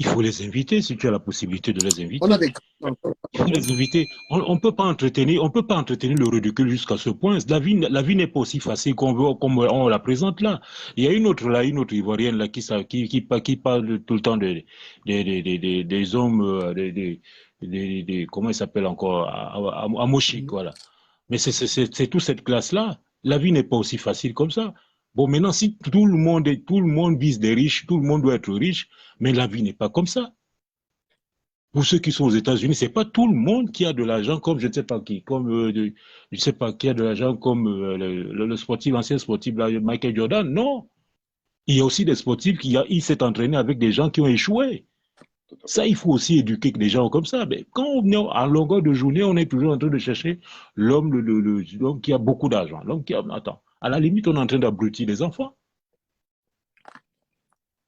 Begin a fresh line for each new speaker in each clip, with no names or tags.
Il faut les inviter si tu as la possibilité de les
On a
inviter.
des...
Il faut les inviter. On peut pas entretenir le ridicule jusqu'à ce point. La vie n'est pas aussi facile qu'on veut, comme on la présente là. Il y a une autre Ivoirienne là qui parle tout le temps des hommes, comment il s'appelle encore, à Moshik,
Mhm.
voilà. Mais c'est toute cette classe-là. La vie n'est pas aussi facile comme ça. Bon, maintenant, si tout le monde vise des riches, tout le monde doit être riche, mais la vie n'est pas comme ça. Pour ceux qui sont aux États-Unis, c'est pas tout le monde qui a de l'argent comme je ne sais pas qui, comme je sais pas qui a de l'argent comme le sportif, l'ancien sportif là, Michael Jordan. Non, il y a aussi des sportifs il s'est entraîné avec des gens qui ont échoué.
Tout à fait.
Ça, il faut aussi éduquer des gens comme ça. Mais quand on est en longueur de journée, on est toujours en train de chercher l'homme qui a beaucoup d'argent. L'homme qui a, attends, à la limite, on est en train d'abrutir les enfants.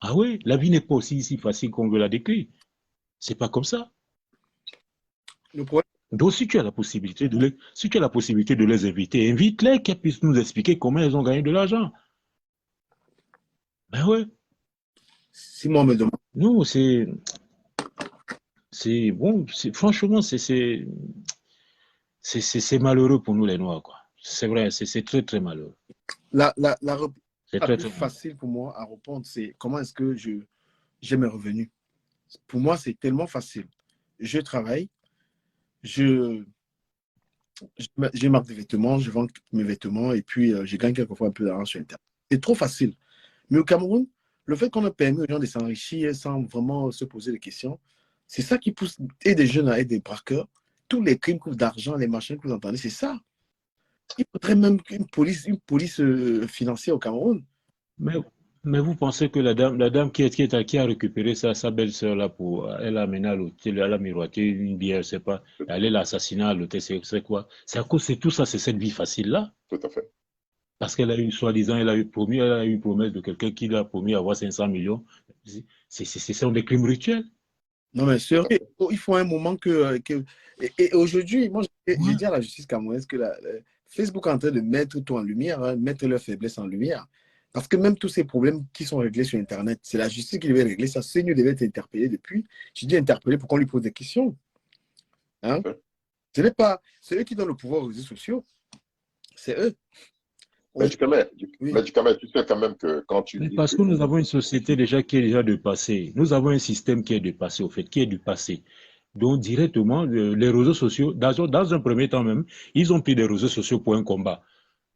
Ah oui, la vie n'est pas aussi si facile qu'on veut la décrire. C'est pas comme ça.
Le problème,
Donc, si tu as la possibilité de les inviter, invite-les qu'elles puissent nous expliquer comment elles ont gagné de l'argent. Ben ouais.
si moi on me demande,
Nous, bon, franchement, c'est malheureux pour nous les Noirs, quoi. C'est vrai, c'est très, très malheureux.
la réponse
C'est
la
très,
plus
très malheureux.
facile pour moi à répondre, c'est comment est-ce que j'ai mes revenus. Pour moi, c'est tellement facile. Je travaille, je, j'ai marque de vêtements, je vends mes vêtements et puis je gagne quelquefois un peu d'argent sur Internet. C'est trop facile. Mais au Cameroun, le fait qu'on a permis aux gens de s'enrichir sans vraiment se poser des questions, c'est ça qui pousse et des jeunes à être des braqueurs. Tous les crimes d'argent, les machins que vous entendez, c'est ça. Il faudrait même une police financière au Cameroun.
Mais, mais vous pensez que la dame qui a récupéré sa belle-sœur là elle l'a amenée à l'hôtel, elle a miroité une bière, je sais pas, elle l'a assassinée à l'hôtel, c'est quoi? C'est à cause, c'est tout ça, c'est cette vie facile-là.
Tout à fait.
Parce qu'elle a eu, soi-disant, elle a eu une promesse de quelqu'un qui lui a promis avoir 500 millions. Ce sont des crimes rituels.
Non, mais
Tout
sérieux,
à fait.
il faut un moment et aujourd'hui, moi, j'ai
Ouais.
dit à la justice camerounaise que Facebook est en train de mettre tout en lumière, hein, mettre leurs faiblesses en lumière. Parce que même tous ces problèmes qui sont réglés sur Internet, c'est la justice qui devait régler ça. CNews devait être interpellé depuis. J'ai dit interpellé pour qu'on lui pose des questions.
Tout
Hein.
à fait.
Ce n'est pas, c'est eux qui donnent le pouvoir aux réseaux sociaux. C'est eux. Aujourd'hui, oui.
Mais du Cameroun, tu sais quand même que quand tu
Mais
dis
parce
que
que nous avons une société déjà qui est déjà dépassée. Nous avons un système qui est dépassé, au fait, qui est du passé. Donc, directement, les réseaux sociaux, dans un premier temps même, ils ont pris des réseaux sociaux pour un combat.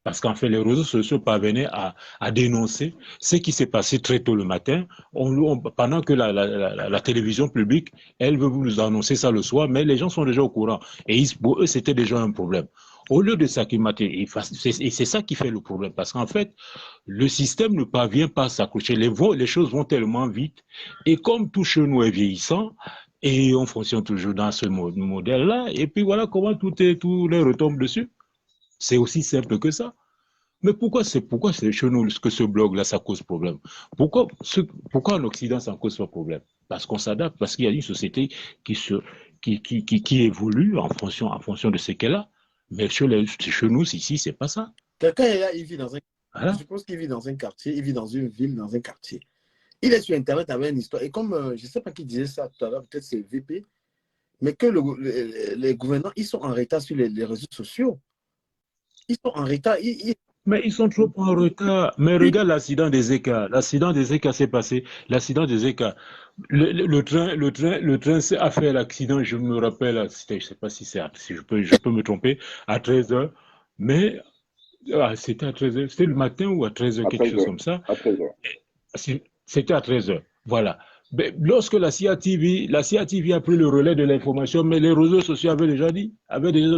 Parce qu'en fait, les réseaux sociaux parvenaient à dénoncer ce qui s'est passé très tôt le matin, pendant que la télévision publique, elle veut nous annoncer ça le soir, mais les gens sont déjà au courant. Et pour eux, c'était déjà un problème. Au lieu de s'acclimater, et c'est ça qui fait le problème, parce qu'en fait, le système ne parvient pas à s'accrocher. Les choses vont tellement vite, et comme tout chez nous est vieillissant, et on fonctionne toujours dans ce modèle-là, et puis voilà comment tout les retombe dessus. C'est aussi simple que ça. Mais pourquoi c'est chez nous que ce blog-là, ça cause problème? Pourquoi en Occident, ça cause pas problème? Parce qu'on s'adapte, parce qu'il y a une société qui, se, qui évolue en fonction de ce qu'elle a. Mais chez nous, ici, c'est pas ça.
Quelqu'un est là, il vit dans un. Je
Voilà.
suppose qu'il vit dans un quartier, il vit dans une ville, dans un quartier. Il est sur Internet avec une histoire. Et comme je ne sais pas qui disait ça tout à l'heure, peut-être c'est VP, mais que les gouvernants, ils sont en retard sur les réseaux sociaux. Ils sont en retard.
Mais ils sont trop en retard. Mais regarde l'accident des écarts. L'accident des écarts s'est passé. L'accident des écarts. Le train a fait l'accident, je me rappelle, je ne sais pas si je peux me tromper, à 13 heures. Mais c'était à 13 heures. C'était le matin ou à 13 heures,
à
quelque
13
chose
heures,
comme ça.
à 13 heures.
C'était à 13 heures. Voilà. Mais lorsque la CIATV a pris le relais de l'information, mais les réseaux sociaux avaient déjà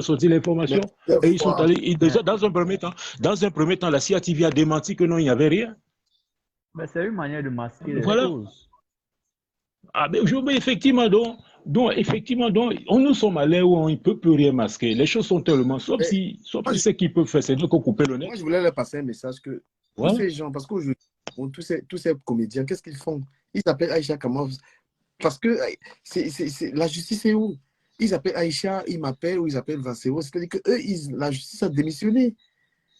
sorti
Mais
l'information. Et ils sont allés, déjà, dans un premier temps, la CIATV a démenti que non, il n'y avait rien.
Ben, c'est une manière de masquer les
Voilà.
choses.
Ah, mais effectivement, effectivement, nous sommes à l'ère où on ne peut plus rien masquer. Les choses sont tellement, sauf
moi,
si ce qu'ils peuvent faire, c'est de couper le nez.
moi, je voulais leur passer un message que tous
Voilà.
ces gens, parce qu'aujourd'hui, tous ces comédiens, qu'est-ce qu'ils font? Ils appellent Aïcha Kamov parce que la justice est où? Ils appellent Aïcha, ils m'appellent ou ils appellent Vincero. C'est-à-dire que la justice a démissionné.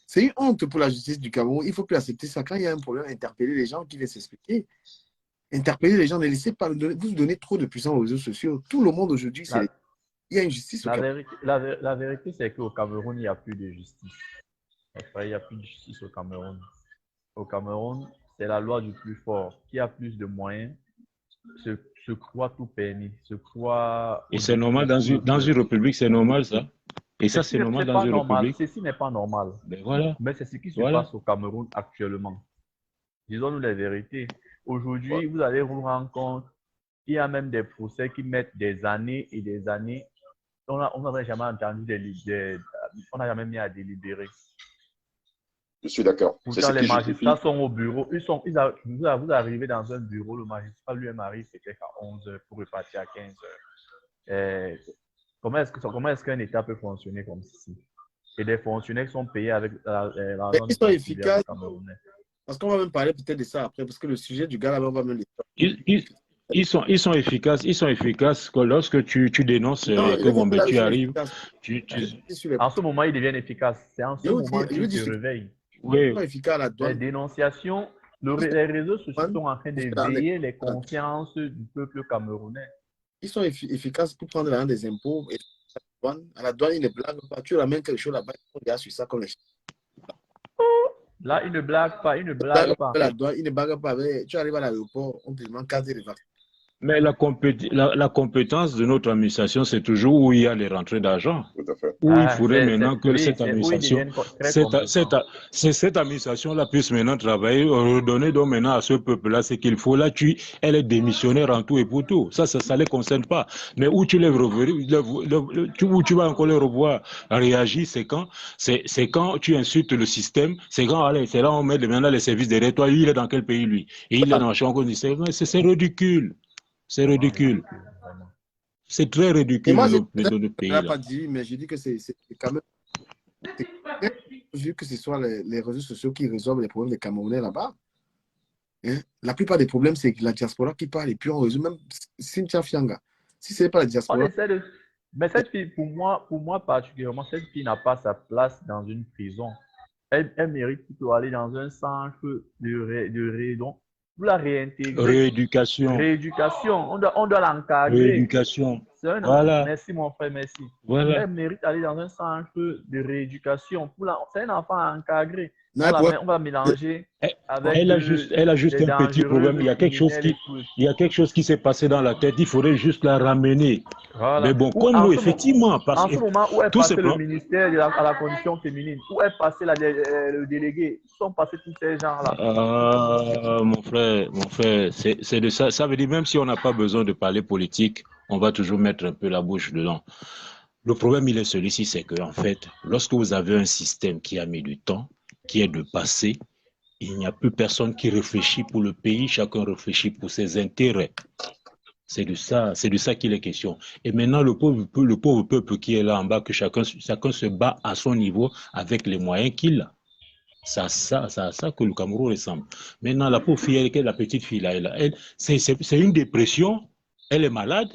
C'est une honte pour la justice du Cameroun. Il ne faut plus accepter ça. Quand il y a un problème, interpeller les gens qui viennent s'expliquer. Interpeller les gens, ne laissez pas vous donner trop de puissance aux réseaux sociaux. Tout le monde aujourd'hui,
La,
il y a une justice au Cameroun.
la vérité, c'est qu'au Cameroun, il n'y a plus de justice. Il n'y a plus de justice au Cameroun. Au Cameroun, c'est la loi du plus fort. Qui a plus de moyens se croit tout permis, se croit
Et c'est
au-dessus de
normal
tout.
dans une république, c'est normal ça. Et ça, c'est normal
C'est
dans
pas
une
normal.
république.
Ceci n'est pas normal.
Ben voilà,
Mais c'est ce qui se
voilà.
passe au Cameroun actuellement. Disons-nous la vérité. Aujourd'hui, vous allez vous rendre compte qu'il y a même des procès qui mettent des années et des années. On n'avait jamais entendu on n'a jamais mis à délibérer.
Je suis d'accord. C'est
Pourtant,
ce
les
qui justifie.
magistrats sont au bureau. Vous arrivez dans un bureau, le magistrat lui-même arrive peut-être à 11 heures pour repartir à 15 heures. Comment est-ce qu'un État peut fonctionner comme ceci? Et des fonctionnaires qui sont payés avec l'argent
Ils
du
sont
contribuable
efficaces.
camerounais.
Parce qu'on va même parler peut-être de ça après, parce que le sujet du gars là, on va même
Ils sont efficaces que lorsque tu dénonces
non,
que bon, ben,
là, ils
tu
sont
arrives.
efficaces.
En ce moment, ils deviennent efficaces. C'est en ce moment qu'ils se réveillent.
Ils
Oui,
sont efficaces à la
Les
douane.
dénonciations, les réseaux sociaux sont en train d'éveiller les consciences du peuple camerounais.
Ils sont efficaces pour prendre l'argent des impôts. Et à la douane, ils ne blaguent pas. Tu ramènes quelque chose là-bas, ils regardent sur ça comme les
Là, ils ne blaguent pas, ils ne
Ils blaguent
blaguent pas.
pas la douane, ils ne blaguent pas. Tu arrives à l'aéroport, on te demande carte de vacances.
mais la compétence de notre administration, c'est toujours où il y a les rentrées d'argent.
Tout à fait.
Où il faudrait maintenant que
Oui,
cette
c'est où ils
administration,
deviennent très compétents.
cette administration-là puisse maintenant travailler, redonner donc maintenant à ce peuple-là ce qu'il faut. Là, elle est démissionnaire en tout et pour tout. Ça les concerne pas. Mais où tu les où tu vas encore les revoir réagir, c'est quand tu insultes le système, c'est là on met maintenant les services derrière toi. Lui, il est dans quel pays, lui? Et il est dans Champ, c'est ridicule. C'est ridicule. C'est très
Et
ridicule
moi,
de notre
je
pays
n'ai
là.
pas dit, mais je dis que c'est quand même. Vu que ce soit les réseaux sociaux qui résolvent les problèmes des Camerounais là-bas, hein, la plupart des problèmes, c'est la diaspora qui parle. Et puis on résout même Cynthia Fianga. Si ce n'est pas la
On
diaspora,
essaie de... Mais cette fille, pour moi particulièrement, cette fille n'a pas sa place dans une prison. Elle mérite plutôt aller dans un centre donc, pour la réintégrer.
Rééducation.
Rééducation, on doit l'encadrer.
Rééducation. Voilà.
Merci mon frère, merci.
Voilà.
Elle mérite d'aller dans un centre de rééducation. C'est un enfant encadré.
non,
On va mélanger avec
Elle a juste
des
un petit problème.
dangereux
Il y a quelque chose qui s'est passé dans la tête. Il faudrait juste la ramener.
Voilà.
Mais bon, comme nous, effectivement, parce
en ce moment où est
tout
passé le
simplement.
ministère à la condition féminine, où est passé le délégué, où sont passés tous ces gens-là?
Mon frère, c'est de ça. Ça veut dire même si on n'a pas besoin de parler politique, on va toujours mettre un peu la bouche dedans. Le problème, il est celui-ci, c'est que en fait, lorsque vous avez un système qui a mis du temps, qui est de passé, il n'y a plus personne qui réfléchit pour le pays, chacun réfléchit pour ses intérêts. C'est de ça qu'il est question. Et maintenant, le pauvre peuple qui est là en bas, que chacun se bat à son niveau avec les moyens qu'il a. C'est à ça que le Cameroun ressemble. Maintenant, la pauvre fille, la petite fille là, c'est une dépression, elle est malade.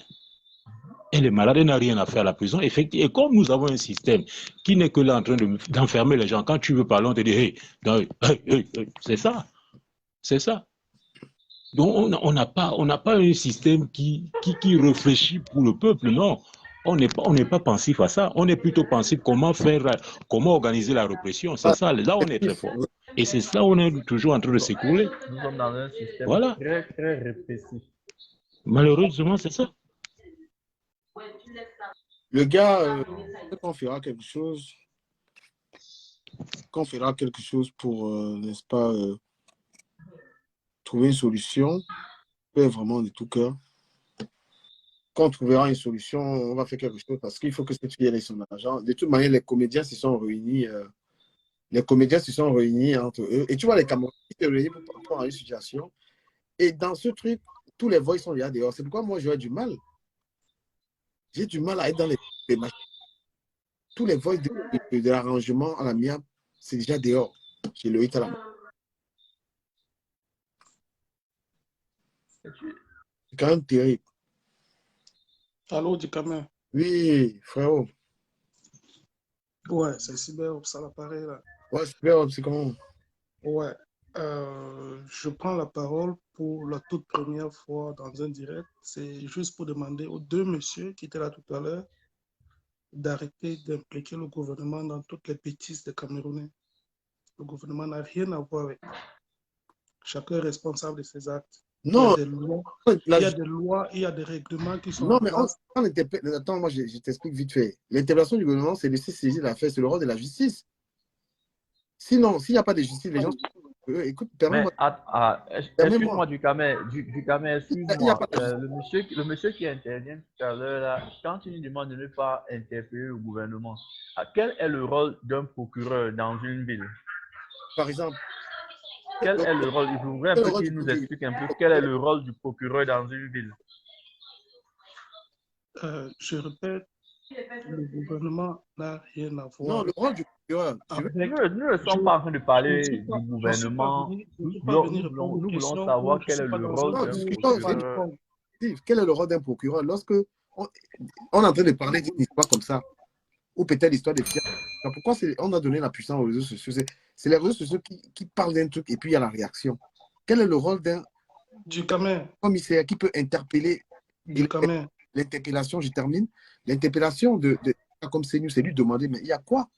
Elle est malade, elle n'a rien à faire à la prison. Et comme nous avons un système qui n'est que là en train d'enfermer les gens, quand tu veux parler, on te dit hey, c'est ça. C'est ça. Donc on n'a pas un système qui réfléchit pour le peuple, non. On n'est pas pensif à ça. On est plutôt pensif comment organiser la répression. C'est ça, là on est très fort. Et c'est ça, on est toujours en train de s'écrouler.
Nous sommes dans un système très, très répressif.
Malheureusement, c'est ça.
Le gars, qu'on fera quelque chose, pour, n'est-ce pas, trouver une solution, vraiment de tout cœur. Quand on trouvera une solution, on va faire quelque chose parce qu'il faut que cette fille ait son argent. De toute manière, les comédiens se sont réunis. Entre eux. Et tu vois, les Camerounais se réunissent pour une situation. Et dans ce truc, tous les voix sont déjà dehors. C'est pourquoi moi, j'aurais du mal. J'ai du mal à être dans les machines. Tous les voix de l'arrangement à la mienne, c'est déjà dehors. Chez le hit à la main. C'est quand même terrible.
Allô, Dikame?
Oui, frérot.
Ouais, c'est Cyberops à l'appareil là.
Ouais, Cyberops, c'est comment?
Ouais. Je prends la parole pour la toute première fois dans un direct. C'est juste pour demander aux deux messieurs qui étaient là tout à l'heure d'arrêter d'impliquer le gouvernement dans toutes les bêtises des Camerounais. Le gouvernement n'a rien à voir avec. Chacun est responsable de ses actes.
Non,
il y a des lois, il y a des règlements qui sont
non,
en
mais
place.
attends, moi je t'explique vite fait. L'interpellation du gouvernement, c'est laisser saisir l'affaire, c'est le rôle de la justice. Sinon, s'il n'y a pas de justice, les gens. Écoute,
Mais
permets-moi.
excuse-moi, Ducamé, excuse-moi.
pas de-
Le monsieur qui intervient tout à l'heure, là, quand il nous demande de ne pas interpeller le gouvernement, quel est le rôle d'un procureur dans une ville?
Par exemple,
Quel est le rôle? Il voudrait un peu qu'il nous explique un peu quel est le rôle du procureur dans une ville.
Je répète, le gouvernement n'a rien à voir.
non, le rôle du procureur.
Nous ne sommes pas en train de parler du gouvernement. Nous voulons savoir quel est le rôle d'un procureur.
Quel est le rôle d'un procureur lorsque on est en train de parler d'une histoire comme ça, ou peut-être l'histoire des fiers. Pourquoi on a donné la puissance aux réseaux sociaux? C'est les réseaux sociaux qui parlent d'un truc et puis il y a la réaction. Quel est le rôle d'un commissaire qui peut interpeller? L'interpellation, je termine. L'interpellation comme c'est nous, c'est lui demander, mais il y a quoi?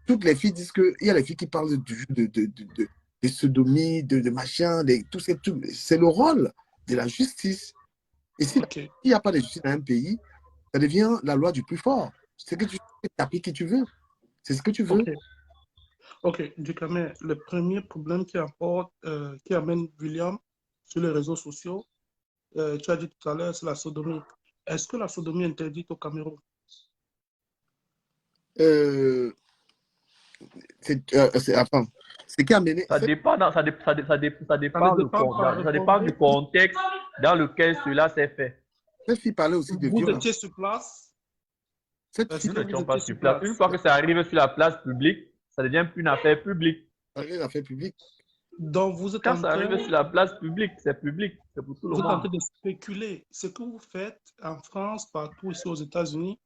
Toutes les filles disent qu'il y a les filles qui parlent de sodomie, de machin, tout ces trucs. C'est le rôle de la justice. Et s'il n'y a pas de justice dans un pays, ça devient la loi du plus fort. C'est que tu appliques qui tu veux. C'est ce que tu veux.
Ok, Ducamé, le premier problème qui amène William sur les réseaux sociaux, tu as dit tout à l'heure, c'est la sodomie. Est-ce que la sodomie est interdite au Cameroun?
C'est qui a mené.
Ça dépend du contexte dans lequel cela s'est fait.
Cette fille parlait aussi de violence.
Vous étiez sur place?
Nous n'étions pas sur place. Une fois que ça arrive sur la place publique, ça devient plus une affaire publique.
Une affaire publique.
Donc vous êtes
Quand ça arrive sur la place publique, c'est public. C'est pour tout le monde.
Vous êtes en train de spéculer. Ce que vous faites en France, partout ici aux États-Unis.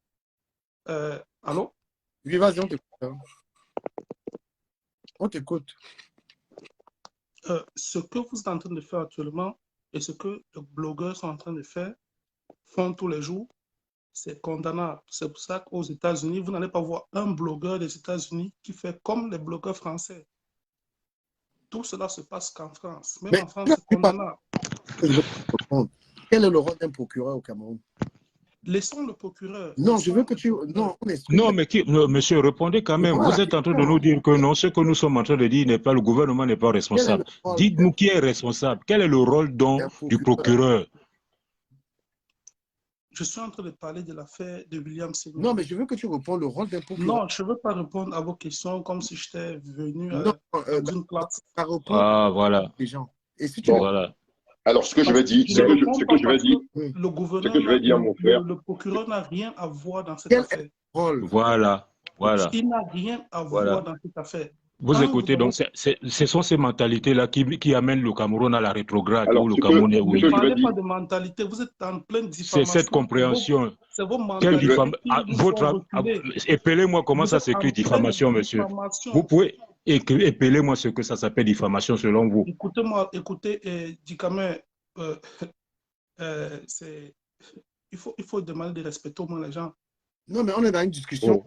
Allô?
Oui, vas-y, on t'écoute. On t'écoute.
Ce que vous êtes en train de faire actuellement et ce que les blogueurs sont en train de faire, font tous les jours, c'est condamnable. C'est pour ça qu'aux États-Unis, vous n'allez pas voir un blogueur des États-Unis qui fait comme les blogueurs français. Tout cela se passe qu'en France. Même en France, c'est condamnable.
Quel est le rôle d'un procureur au Cameroun?
Laissons le procureur.
Non, je veux que tu...
Non, mais monsieur, répondez quand même. Vous êtes en train de nous dire que non, ce que nous sommes en train de dire n'est pas, le gouvernement n'est pas responsable. Dites-nous qui est responsable. Quel est le rôle du procureur?
Je suis en train de parler de l'affaire de William Senior.
Non, mais je veux que tu répondes le rôle d'un procureur.
Non, je ne veux pas répondre à vos questions comme si j'étais venu dans une classe.
Voilà.
Les gens. Et si tu
voilà.
Alors, ce que je vais dire,
le gouvernement,
mon frère,
le procureur n'a rien à voir dans cette affaire.
Voilà.
Il n'a rien à voir dans cette affaire.
Vous écoutez, donc ce sont ces mentalités-là qui amènent le Cameroun à la rétrograde.
Alors, ne parlez pas de mentalité, vous êtes en pleine diffamation.
C'est cette compréhension.
C'est vos mentalités.
Épelez-moi comment ça s'écrit diffamation, monsieur. Vous pouvez épelez-moi ce que ça s'appelle diffamation selon vous.
Écoutez, Ducamé, il faut demander de respecter au moins les gens.
Non, mais on est dans une discussion.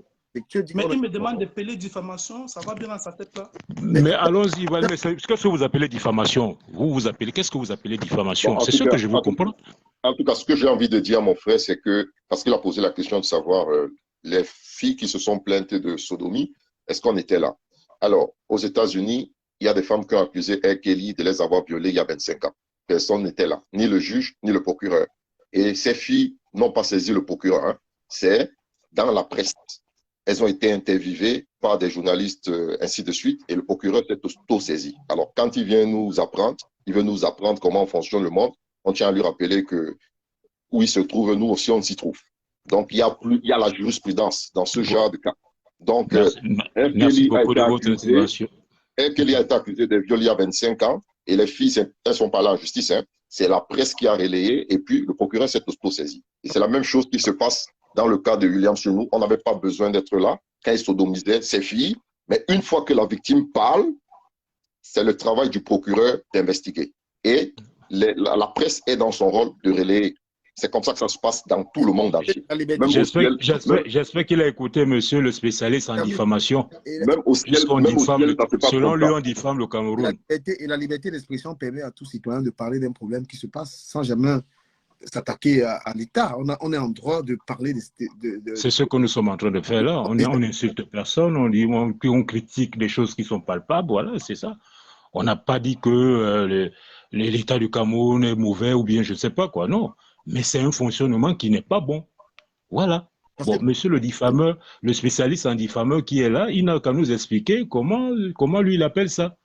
Mais il me demande d'épeler diffamation, ça va bien dans sa tête là.
Mais allons-y, qu'est-ce que vous appelez diffamation? Qu'est-ce que vous appelez diffamation? C'est ce que je veux comprendre.
En tout cas, ce que j'ai envie de dire, mon frère, c'est que, parce qu'il a posé la question de savoir les filles qui se sont plaintes de sodomie, est-ce qu'on était là? Alors, aux États-Unis, il y a des femmes qui ont accusé R. Kelly de les avoir violées il y a 25 ans. Personne n'était là, ni le juge, ni le procureur. Et ces filles n'ont pas saisi le procureur. Hein. C'est dans la presse. Elles ont été interviewées par des journalistes, ainsi de suite, et le procureur s'est auto-saisi. Alors, quand il vient nous apprendre, il veut nous apprendre comment fonctionne le monde, on tient à lui rappeler que où il se trouve, nous aussi, on s'y trouve. Donc, il y a la jurisprudence dans ce genre de cas. Donc,
merci beaucoup de votre intervention.
Kelly a été accusé de viol il y a 25 ans, et les filles, elles ne sont pas là en justice. Hein. C'est la presse qui a relayé, et puis le procureur s'est auto-saisi. Et c'est la même chose qui se passe dans le cas de William Chenou. On n'avait pas besoin d'être là quand il sodomisait ses filles, mais une fois que la victime parle, c'est le travail du procureur d'investiguer. Et la presse est dans son rôle de relayer. C'est comme ça que ça se passe dans tout le monde entier. Même au ciel,
J'espère qu'il a écouté monsieur le spécialiste en diffamation.
Même au ciel, ça se passe
selon
comme
lui,
ça.
on diffame le Cameroun.
Et la liberté d'expression permet à tout citoyen de parler d'un problème qui se passe sans jamais s'attaquer à l'État. On est en droit de parler
C'est ce que nous sommes en train de faire là. On n'insulte personne, on critique des choses qui sont palpables, voilà, c'est ça. On n'a pas dit que l'État du Cameroun est mauvais ou bien je ne sais pas quoi, non. Mais c'est un fonctionnement qui n'est pas bon. Voilà. Bon, monsieur le diffameur, le spécialiste en diffameur qui est là, il n'a qu'à nous expliquer comment lui il appelle ça.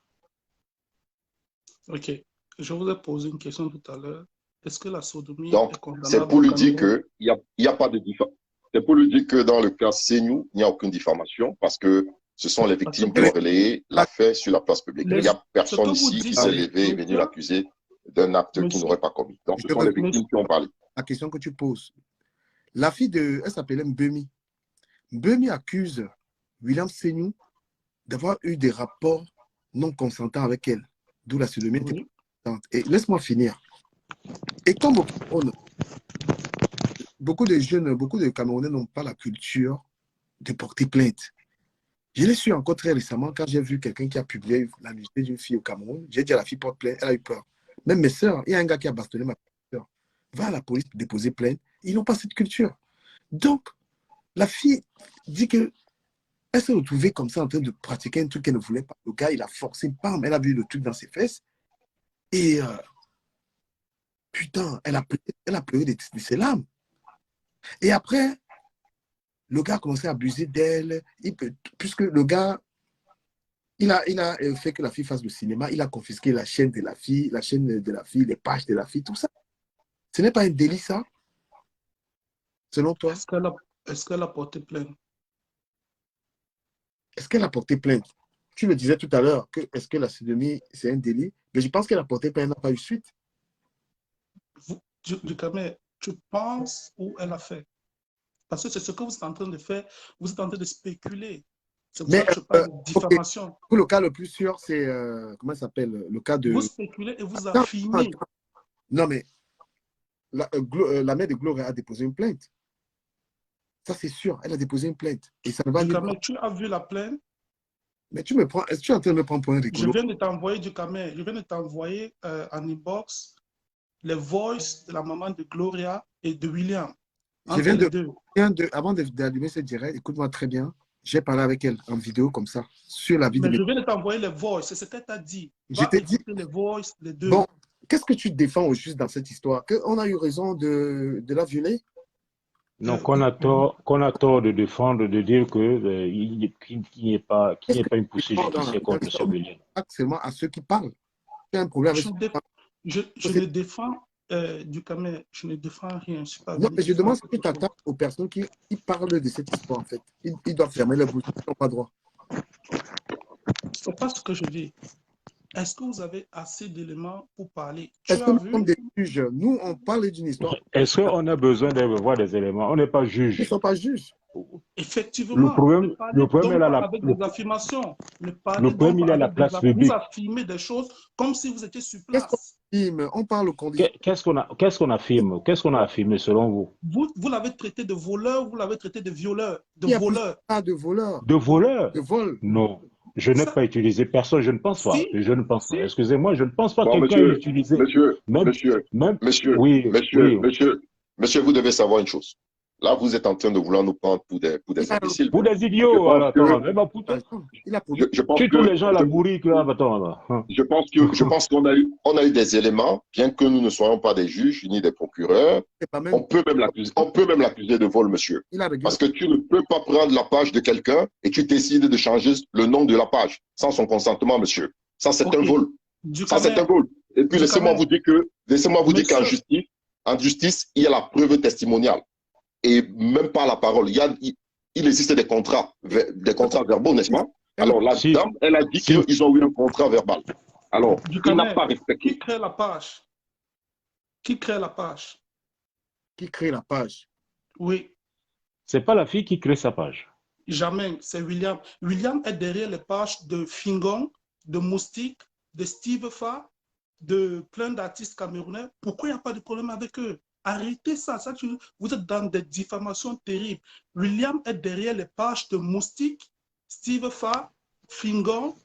Ok. Je vous ai posé une question tout à l'heure. Est-ce que la sodomie
Donc,
est condamnable
c'est pour lui
au
dire
Cameroun?
qu'il n'y a pas de diffamation. C'est pour lui dire que dans le cas Seignou, il n'y a aucune diffamation parce que ce sont les victimes qui ont relayé l'affaire sur la place publique. Il n'y a personne ici qui s'est levé et venu l'accuser d'un acte qu'il n'aurait pas commis. Donc, ce sont les victimes qui ont parlé.
La question que tu poses. La fille elle s'appelait Mbemi. Mbemi accuse William Seignou d'avoir eu des rapports non consentants avec elle, d'où la sodomie était consentante. Et laisse-moi finir. Et comme au Cameroun, beaucoup de Camerounais n'ont pas la culture de porter plainte. Je l'ai su encore très récemment quand j'ai vu quelqu'un qui a publié la nudité d'une fille au Cameroun. J'ai dit à la fille porte plainte, elle a eu peur. Même mes sœurs, il y a un gars qui a bastonné ma sœur. Va à la police déposer plainte. Ils n'ont pas cette culture. Donc, la fille dit que elle s'est retrouvée comme ça en train de pratiquer un truc qu'elle ne voulait pas. Le gars, il a forcé, bam, elle a vu le truc dans ses fesses. Et putain, elle a pleuré de ses larmes. Et après, le gars a commencé à abuser d'elle. Puisque le gars, il a fait que la fille fasse le cinéma, il a confisqué la chaîne de la fille, les pages de la fille, tout ça. Ce n'est pas un délit, ça? Selon toi?
Est-ce qu'elle a porté plainte?
Est-ce qu'elle a porté plainte? Tu me disais tout à l'heure que est-ce que la sodomie, c'est un délit? Mais je pense qu'elle a porté plainte, elle n'a pas eu suite.
Dukamel, tu penses où elle a fait? Parce que c'est ce que vous êtes en train de faire. Vous êtes en train de spéculer. C'est pour ça que je parle de diffamation.
Okay. Pour le cas le plus sûr, c'est, comment ça s'appelle? Le cas de...
Vous spéculez et vous affirmez.
Non, mais la mère de Gloria a déposé une plainte. Ça, c'est sûr. Elle a déposé une plainte. Et ça ne va
Dukamel, tu as vu la plainte?
Mais tu me prends... Est-ce que tu es en train de me prendre pour un rigolo?
Je viens de t'envoyer, Dukamel, je viens de t'envoyer en inbox les voices de la maman de Gloria et de William.
Avant d'allumer ce direct, écoute-moi très bien. J'ai parlé avec elle en vidéo comme ça, sur la vidéo.
Mais je viens de t'envoyer les voices, c'est ce qu'elle t'a dit.
Je t'ai dit
les voices, les deux.
Bon, qu'est-ce que tu défends au juste dans cette histoire? Qu'on a eu raison de la violer?
Non, qu'on a tort de défendre, de dire qu'il n'y ait pas une poussée judiciaire contre M. William.
Seulement à ceux qui parlent. Il y a un problème avec
je ne défends Dukamel, je ne défends rien.
Non, mais je demande si tu t'attaques aux personnes qui parlent de cette histoire, en fait. Ils doivent fermer leur bouche, ils n'ont pas droit.
Ce n'est pas ce que je dis. Est-ce que vous avez assez d'éléments pour parler?
Est-ce que nous sommes des juges? Nous, on parle d'une histoire.
Est-ce qu'on a besoin d'avoir des éléments? On n'est pas juge.
Ils ne sont pas juges.
Effectivement.
Le problème est là.
Avec des affirmations.
Le problème, il est à la place publique.
Vous affirmez des choses comme si vous étiez sur place.
On parle au conditions.
Qu'est-ce qu'on affirme? Qu'est-ce qu'on a affirmé selon vous?
Vous l'avez traité de voleur, vous l'avez traité de violeur.
Pas de voleur.
De voleur?
De vol.
Non. Je n'ai pas utilisé personne, je ne pense pas. Je ne pense pas. Excusez-moi, je ne pense pas que quelqu'un ait utilisé.
Monsieur, vous devez savoir une chose. Là, vous êtes en train de vouloir nous prendre pour des imbéciles.
Pour des idiots. Tous les gens la bourrique là.
Je pense qu'on a eu des éléments, bien que nous ne soyons pas des juges ni des procureurs. On peut même l'accuser de vol, monsieur. Parce que tu ne peux pas prendre la page de quelqu'un et tu décides de changer le nom de la page sans son consentement, monsieur. Ça, c'est un vol. Ça, c'est un vol. Et puis, laissez-moi vous dire qu'en justice, il y a la preuve testimoniale. Et même pas la parole. Il existe des contrats verbaux, n'est-ce pas? Alors, la dame, elle a dit qu'ils ont eu un contrat verbal. Alors, il n'a pas respecté.
Qui crée la page? Qui crée la page?
Qui crée la page?
Oui.
C'est pas la fille qui crée sa page.
Jamais, c'est William. William est derrière les pages de Fingon, de Moustique, de Steve Fa plein d'artistes camerounais, pourquoi il n'y a pas de problème avec eux? Arrêtez ça. Vous êtes dans des diffamations terribles. William est derrière les pages de Moustique, Steve Fa, Fingon,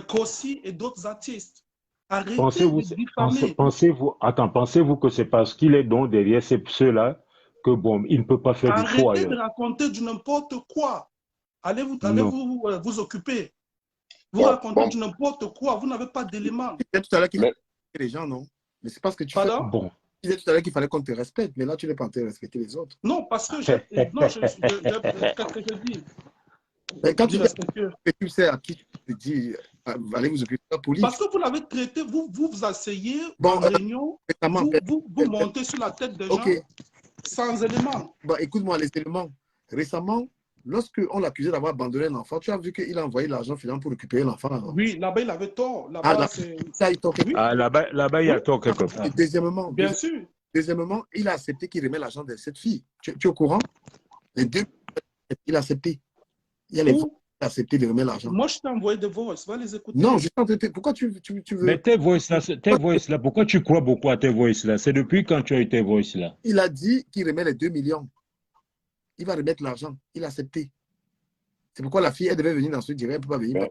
Kossi et d'autres artistes. Arrêtez de diffamer.
Pensez-vous que c'est parce qu'il est donc derrière ceux-là que bon, il ne peut pas faire du faux
Arrêtez
ailleurs.
de raconter du n'importe quoi. Allez vous occuper. Vous racontez du n'importe quoi. Vous n'avez pas d'éléments.
Tu disais tout à l'heure qu'il fallait respecter les gens, non? Mais c'est parce que tu fais.
Bon.
Tu disais tout à l'heure qu'il fallait qu'on te respecte, mais là, tu n'es pas en train de respecter les autres.
Non, parce que qu'est-ce que je dis?
Mais quand tu dis que tu sais à qui tu dis, allez vous occuper de la police.
Parce que vous l'avez traité, vous asseyez en réunion, vous montez sur la tête des gens sans éléments.
Bon, écoute-moi, les éléments. Récemment, lorsqu'on l'accusait d'avoir abandonné un enfant, tu as vu qu'il a envoyé l'argent finalement pour récupérer l'enfant.
Oui, là-bas, il avait tort.
Là-bas,
il y a tort quelque part.
Bien sûr. Deuxièmement, il a accepté qu'il remet l'argent de cette fille. Tu es au courant? Les deux, il a accepté. Il y a les voix qui ont accepté de remettre l'argent.
Moi, je t'ai envoyé des voix. Va les écouter.
Non, je t'ai. Pourquoi tu veux?
Mais tes voix là, pourquoi tu crois beaucoup à tes voix là? C'est depuis quand tu as eu tes voix là?
Il a dit qu'il remet les 2 millions. Il va remettre l'argent. Il a accepté. C'est pourquoi la fille, elle devait venir dans ce direct. Elle ne peut pas venir.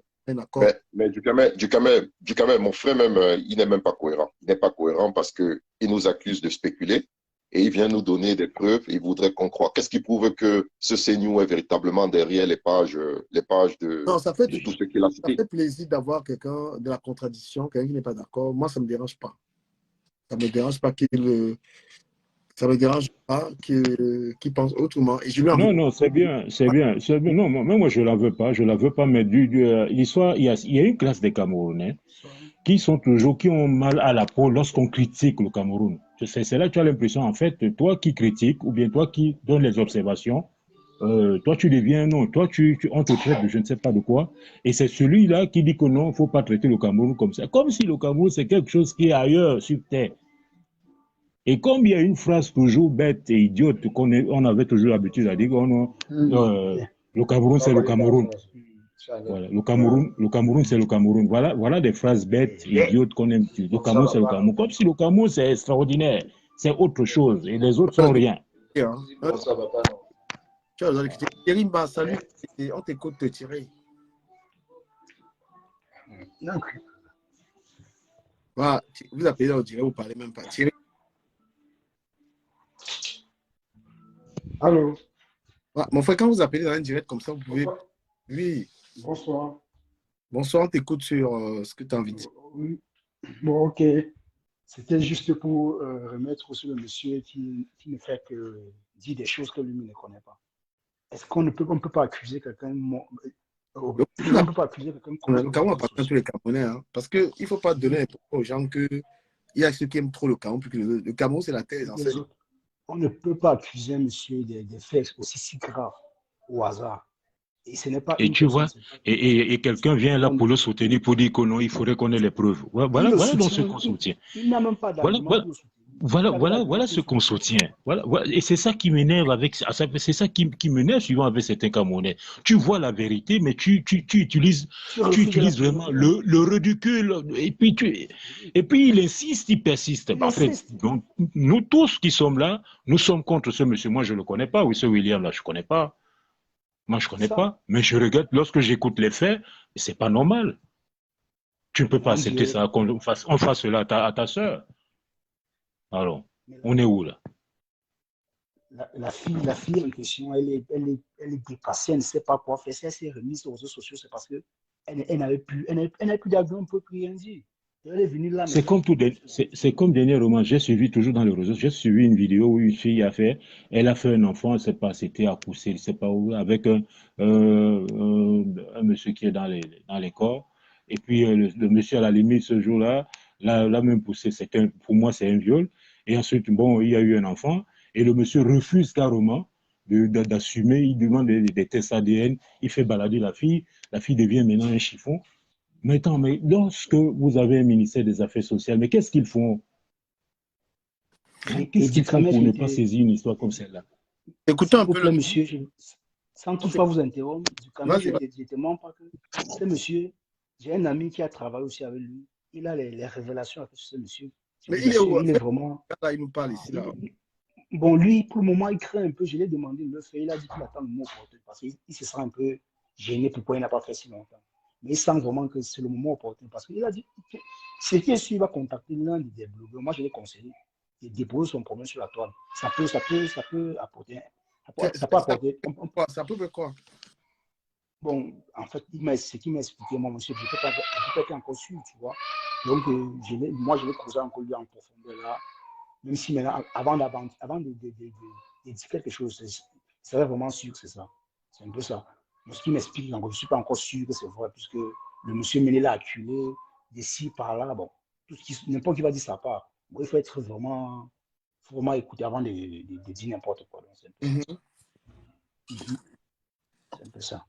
Mais du Kamel, mon frère même, il n'est même pas cohérent. Il n'est pas cohérent parce qu'il nous accuse de spéculer et il vient nous donner des preuves. Il voudrait qu'on croie. Qu'est-ce qui prouve que ce CNews est véritablement derrière les pages de,
non, ça fait,
de tout ce qu'il a cité?
Ça fait plaisir d'avoir quelqu'un de la contradiction, quelqu'un qui n'est pas d'accord. Moi, ça ne me dérange pas. Ça ne me dérange pas qu'il... Ça me dérange pas qu'il pense autrement. Et je lui
non, c'est bien. Non, moi, je ne la veux pas, mais l'histoire, il y a une classe des Camerounais qui ont mal à la peau lorsqu'on critique le Cameroun. C'est là que tu as l'impression, en fait, toi qui critiques, ou bien toi qui donnes les observations, toi tu deviens, non, toi on te traite de je ne sais pas de quoi, et c'est celui-là qui dit que non, il ne faut pas traiter le Cameroun comme ça. Comme si le Cameroun, c'est quelque chose qui est ailleurs, sur Terre. Et comme il y a une phrase toujours bête et idiote on avait toujours l'habitude à dire, le Cameroun, c'est le Cameroun. Voilà, le Cameroun, c'est le Cameroun. Voilà des phrases bêtes et idiotes qu'on aime. Le Cameroun, c'est le Cameroun. Comme si le Cameroun, c'est extraordinaire. C'est autre chose. Et les autres sont rien.
Thierry, salut. On t'écoute, Thierry. Voilà, vous appelez, on dirait, vous ne parlez même pas. Thierry.
Allô?
Mon frère, quand vous appelez dans un direct comme ça, vous pouvez... Oui.
Bonsoir.
Bonsoir, on t'écoute sur ce que tu as envie de dire.
Oui. Bon, ok. C'était juste pour remettre sur le monsieur qui ne fait que dire des choses que lui ne connaît pas. Est-ce qu'on ne peut pas accuser quelqu'un... On ne peut pas accuser quelqu'un...
Le Cameroun appartient à tous les Camerounais, hein, parce qu'il ne faut pas donner aux gens qu'il y a ceux qui aiment trop le Cameroun, puis que le Cameroun, c'est la terre des ancêtres.
On ne peut pas accuser un monsieur des faits aussi si graves au hasard. Et ce n'est pas.
Et tu vois, et quelqu'un vient là pour le soutenir, pour dire que non, il faudrait qu'on ait les preuves. Voilà donc ce qu'on soutient.
Il n'a même pas d'argument pour le soutenir.
Voilà ce qu'on soutient. Voilà. Et c'est ça qui m'énerve c'est ça qui m'énerve souvent avec certains Camerounais. Tu vois la vérité, mais tu utilises vraiment le ridicule. Et puis il insiste, il persiste. En fait, donc, nous tous qui sommes là, nous sommes contre ce monsieur. Moi, je ne le connais pas. Oui, ce William là, je ne connais pas. Moi, je ne connais pas. Mais je regrette lorsque j'écoute les faits, c'est pas normal. Tu ne peux pas accepter ça, qu'on fasse cela à ta soeur. Alors, on est où là?
La fille en question, elle est dépassée, elle ne sait pas quoi faire. Si elle s'est remise aux réseaux sociaux, c'est parce qu'elle n'avait plus d'argent, on ne peut plus rien dire. Elle est venue là.
C'est comme dernièrement, j'ai suivi toujours dans les réseaux, j'ai suivi une vidéo où une fille elle a fait un enfant, je ne sais pas, c'était à Poussé, je ne sais pas où, avec un monsieur qui est dans les corps. Et puis le monsieur, à la limite, ce jour-là, l'a même poussé. Pour moi, c'est un viol. Et ensuite, bon, il y a eu un enfant. Et le monsieur refuse carrément d'assumer. Il demande des tests ADN. Il fait balader la fille. La fille devient maintenant un chiffon. Mais attends, mais lorsque vous avez un ministère des Affaires sociales, mais qu'est-ce qu'ils font? Qu'est-ce qu'ils font pour ne pas saisir une histoire comme celle-là?
Écoutez un peu
le monsieur, sans toutefois vous interrompre, je ne te mens pas que ce monsieur, j'ai un ami qui a travaillé aussi avec lui. il a les révélations avec ce monsieur.
Mais il est où?
Il est vraiment.
Là, il nous parle ici, là.
Bon, lui, pour le moment, il craint un peu. Je lui ai demandé de le faire. Il a dit qu'il attend le moment opportun parce qu'il se sent un peu gêné pourquoi il n'a pas fait si longtemps. Mais il sent vraiment que c'est le moment opportun parce qu'il a dit que c'est qui est sûr, il va contacter l'un des blogueurs. Moi, je l'ai conseillé de déposer son problème sur la toile. Ça peut apporter. Ça peut apporter.
Ça peut faire quoi?
Bon, en fait, ce qu'il m'a expliqué, moi, monsieur, je ne peux pas être encore sûr, tu vois. Donc, moi, je vais creuser encore lui en profondeur là. Même si maintenant, avant de dire quelque chose, c'est vraiment sûr que c'est ça. C'est un peu ça. Mais ce qui m'explique, je ne suis pas encore sûr que c'est vrai, puisque le monsieur Méné l'a acculé d'ici par là. Bon, n'importe qui va dire sa part. Bon, il faut être vraiment, écouter avant de dire n'importe quoi. Donc, c'est un peu ça.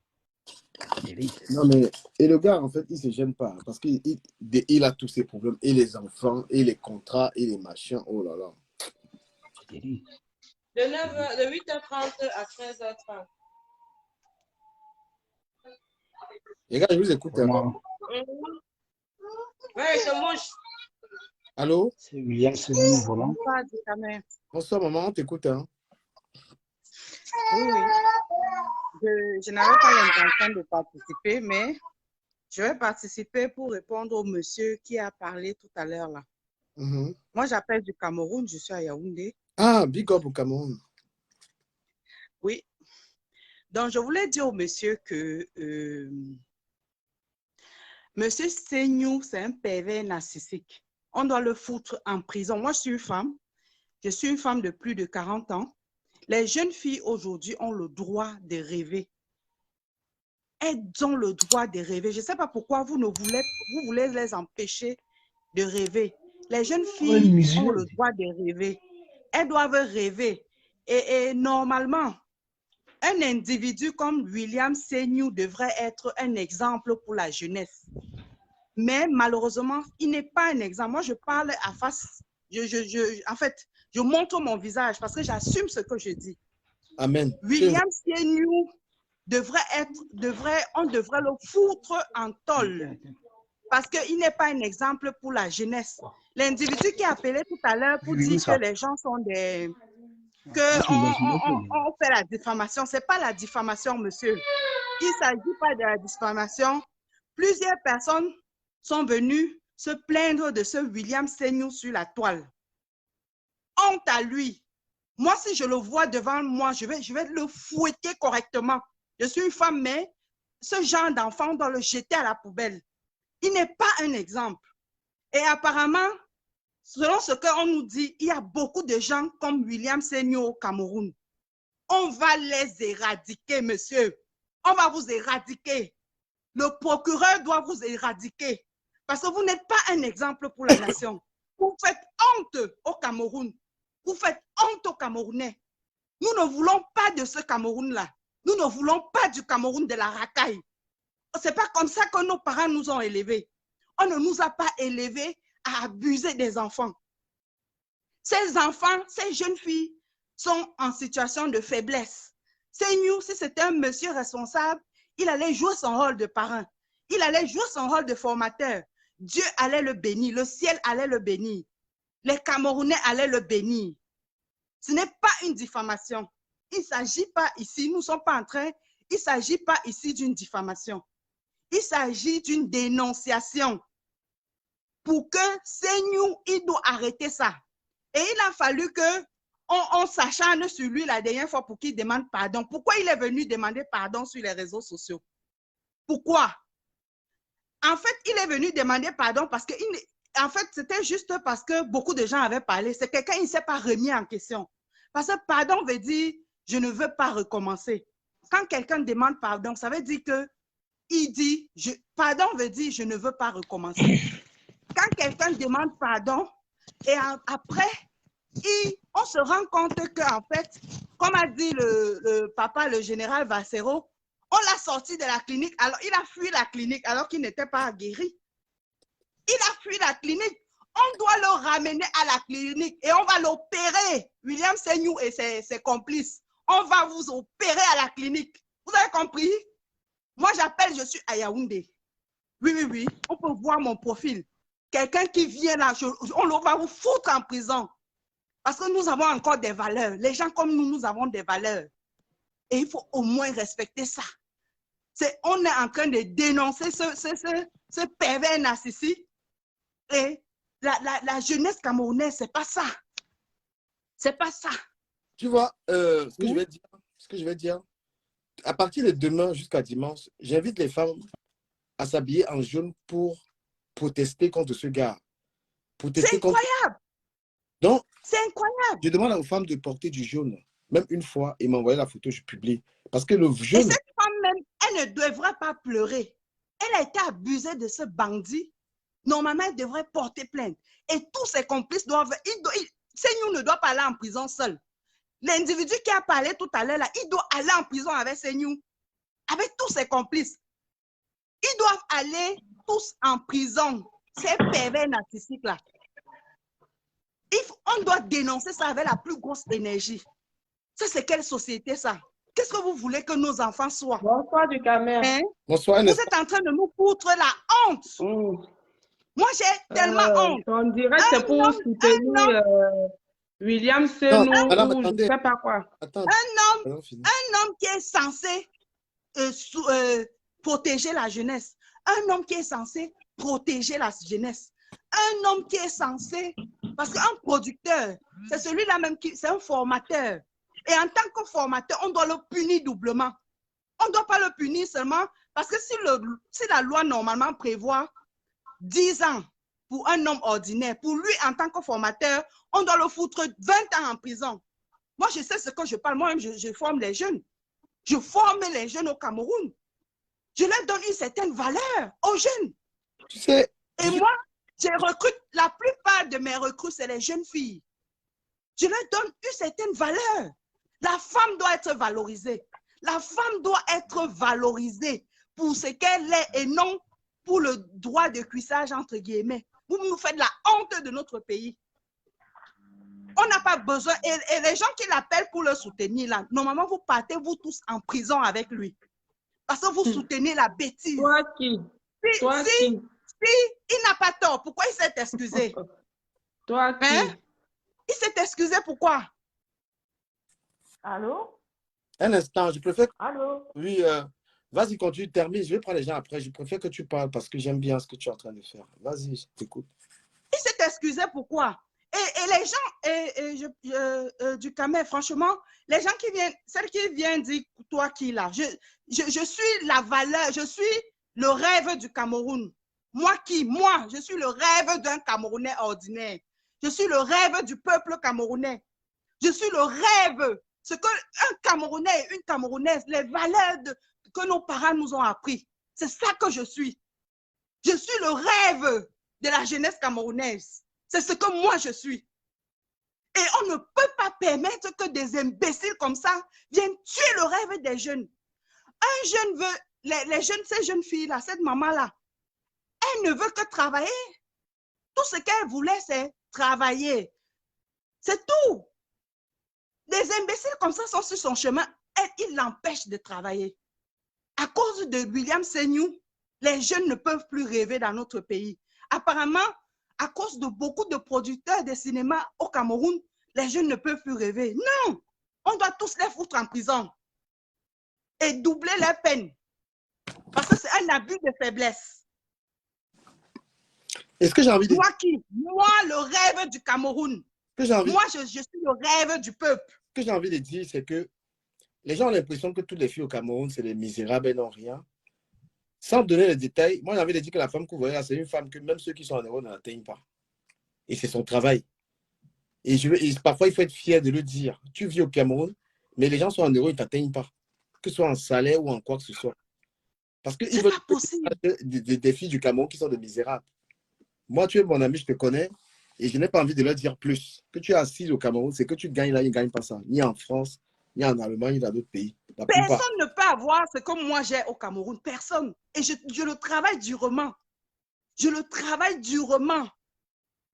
Non, mais et le gars, en fait, il ne se gêne pas parce qu'il a tous ses problèmes, et les enfants, et les contrats, et les machins. Oh là là.
De 8h30 à 13h30.
Les gars, je vous écoute.
Oui, je mange.
Allô?
C'est William, c'est lui, volant.
Bonsoir, maman, on t'écoute. Hein?
Oui. Je n'avais pas l'intention de participer, mais je vais participer pour répondre au monsieur qui a parlé tout à l'heure là. Moi, j'appelle du Cameroun, je suis à Yaoundé.
Ah, big up au Cameroun.
Oui. Donc, je voulais dire au monsieur que monsieur Seignou, c'est un pervers narcissique. On doit le foutre en prison. Moi, je suis une femme. Je suis une femme de plus de 40 ans. Les jeunes filles aujourd'hui ont le droit de rêver. Elles ont le droit de rêver. Je ne sais pas pourquoi vous voulez les empêcher de rêver. Les jeunes filles ont le droit de rêver. Elles doivent rêver. Et normalement, un individu comme William Seignou devrait être un exemple pour la jeunesse. Mais malheureusement, il n'est pas un exemple. Moi, je parle à face. En fait, je montre mon visage parce que j'assume ce que je dis.
Amen.
William Seignou on devrait le foutre en tôle parce qu'il n'est pas un exemple pour la jeunesse. L'individu qui a appelé tout à l'heure pour dire que les gens sont des... qu'on fait la diffamation. Ce n'est pas la diffamation, monsieur. Il ne s'agit pas de la diffamation. Plusieurs personnes sont venues se plaindre de ce William Seignou sur la toile. Honte à lui. Moi, si je le vois devant moi, je vais le fouetter correctement. Je suis une femme, mais ce genre d'enfant, on doit le jeter à la poubelle. Il n'est pas un exemple. Et apparemment, selon ce qu'on nous dit, il y a beaucoup de gens comme William Seignou au Cameroun. On va les éradiquer, monsieur. On va vous éradiquer. Le procureur doit vous éradiquer. Parce que vous n'êtes pas un exemple pour la nation. Vous faites honte au Cameroun. Vous faites honte aux Camerounais. Nous ne voulons pas de ce Cameroun-là. Nous ne voulons pas du Cameroun de la racaille. Ce n'est pas comme ça que nos parents nous ont élevés. On ne nous a pas élevés à abuser des enfants. Ces enfants, ces jeunes filles sont en situation de faiblesse. Seignou, si c'était un monsieur responsable, il allait jouer son rôle de parent. Il allait jouer son rôle de formateur. Dieu allait le bénir, le ciel allait le bénir. Les Camerounais allaient le bénir. Ce n'est pas une diffamation. Il ne s'agit pas ici, nous ne sommes pas en train, il ne s'agit pas ici d'une diffamation. Il s'agit d'une dénonciation. Pour que Seignou, il doit arrêter ça. Et il a fallu qu'on s'acharne sur lui la dernière fois pour qu'il demande pardon. Pourquoi il est venu demander pardon sur les réseaux sociaux? Pourquoi? En fait, il est venu demander pardon parce que, en fait, c'était juste parce que beaucoup de gens avaient parlé. C'est quelqu'un qui ne s'est pas remis en question. Parce que pardon veut dire, je ne veux pas recommencer. Quand quelqu'un demande pardon, ça veut dire que il dit, pardon veut dire, je ne veux pas recommencer. Quand quelqu'un demande pardon, et après, on se rend compte qu'en fait, comme a dit le papa, le général Vassero, on l'a sorti de la clinique, alors il a fui la clinique alors qu'il n'était pas guéri. Il a fui la clinique. On doit le ramener à la clinique et on va l'opérer. William Seignou et ses complices, on va vous opérer à la clinique. Vous avez compris? Moi, j'appelle, je suis à Yaoundé. Oui, on peut voir mon profil. quelqu'un qui vient là, on va vous foutre en prison. Parce que nous avons encore des valeurs. Les gens comme nous, nous avons des valeurs. Et il faut au moins respecter ça. On est en train de dénoncer ce pervers narcissique. Et la jeunesse camerounaise, c'est pas ça. C'est pas ça.
Tu vois, ce que je vais dire, à partir de demain jusqu'à dimanche, j'invite les femmes à s'habiller en jaune pour protester contre ce gars.
C'est incroyable.
Donc,
c'est incroyable.
Je demande aux femmes de porter du jaune, même une fois, et m'envoyer la photo, je publie. Parce que le jaune...
Et cette femme même, elle ne devrait pas pleurer. Elle a été abusée de ce bandit. Normalement, elle devrait porter plainte. Et tous ses complices doivent... Seignou ne doit pas aller en prison seul. L'individu qui a parlé tout à l'heure, là, il doit aller en prison avec Seignou, avec tous ses complices. Ils doivent aller tous en prison. Ces pervers narcissiques-là. On doit dénoncer ça avec la plus grosse énergie. Ça, c'est quelle société, ça? Qu'est-ce que vous voulez que nos enfants soient?
Bonsoir, du Camer.
Hein?
Bonsoir,
vous êtes en train de nous foutre la honte. Moi, j'ai tellement honte.
On dirait que c'est pour soutenir William Senou ou je ne sais pas quoi.
Un homme qui est censé protéger la jeunesse. Un homme qui est censé protéger la jeunesse. Un homme qui est censé... Parce qu'un producteur, c'est celui-là même qui... C'est un formateur. Et en tant que formateur, on doit le punir doublement. On ne doit pas le punir seulement parce que si la loi normalement prévoit 10 ans pour un homme ordinaire, pour lui en tant que formateur, on doit le foutre 20 ans en prison. Moi, je sais ce que je parle. Moi-même, je forme les jeunes. Je forme les jeunes au Cameroun. Je leur donne une certaine valeur aux jeunes.
Tu sais,
et moi, je recrute, la plupart de mes recrues, c'est les jeunes filles. Je leur donne une certaine valeur. La femme doit être valorisée. La femme doit être valorisée pour ce qu'elle est et non pour le droit de cuissage, entre guillemets. Vous nous faites la honte de notre pays. On n'a pas besoin. Et les gens qui l'appellent pour le soutenir, là, normalement, vous partez, vous tous, en prison avec lui. Parce que vous soutenez la bêtise.
Toi qui? Toi qui?
Si il n'a pas tort, pourquoi il s'est excusé?
Toi qui?
Hein? Il s'est excusé pourquoi?
Allô?
Un instant, je préfère...
Allô?
Oui, vas-y, continue, termine. Je vais prendre les gens après. Je préfère que tu parles parce que j'aime bien ce que tu es en train de faire. Vas-y, je t'écoute.
Il s'est excusé pourquoi? Et les gens du Camer, franchement, les gens qui viennent, celles qui viennent dire, toi qui là, je suis la valeur, je suis le rêve du Cameroun. Moi qui? Moi, je suis le rêve d'un Camerounais ordinaire. Je suis le rêve du peuple camerounais. Je suis le rêve. Ce qu'un Camerounais et une Camerounaise, les valeurs que nos parents nous ont appris, c'est ça que je suis. Je suis le rêve de la jeunesse camerounaise. C'est ce que moi je suis. Et on ne peut pas permettre que des imbéciles comme ça viennent tuer le rêve des jeunes. Un jeune veut, les jeunes, ces jeunes filles-là, cette maman-là, elle ne veut que travailler. Tout ce qu'elle voulait, c'est travailler. C'est tout. Des imbéciles comme ça sont sur son chemin, ils l'empêchent de travailler. À cause de William Seignou, les jeunes ne peuvent plus rêver dans notre pays. Apparemment, à cause de beaucoup de producteurs de cinéma au Cameroun, les jeunes ne peuvent plus rêver. Non, on doit tous les foutre en prison et doubler leur peine. Parce que c'est un abus de faiblesse.
Est-ce que j'ai envie de...
Moi qui? Moi, le rêve du Cameroun. Moi, je suis le rêve du peuple.
Ce que j'ai envie de dire, c'est que les gens ont l'impression que toutes les filles au Cameroun, c'est des misérables et n'ont rien. Sans donner les détails, moi, j'ai envie de dire que la femme que vous voyez là, c'est une femme que même ceux qui sont en Europe n'atteignent pas. Et c'est son travail. Et parfois, il faut être fier de le dire. Tu vis au Cameroun, mais les gens sont en Europe, ils ne t'atteignent pas. Que ce soit en salaire ou en quoi que ce soit. Parce qu'ils veulent des filles du Cameroun qui sont des misérables. Moi, tu es mon ami, je te connais, et je n'ai pas envie de leur dire plus. Que tu es assise au Cameroun, c'est que tu gagnes là, ils ne gagnent pas ça. Ni en France, ni en Allemagne, ni dans d'autres pays.
Personne ne peut avoir ce que moi j'ai au Cameroun. Personne. Et je le travaille durement. Je le travaille durement.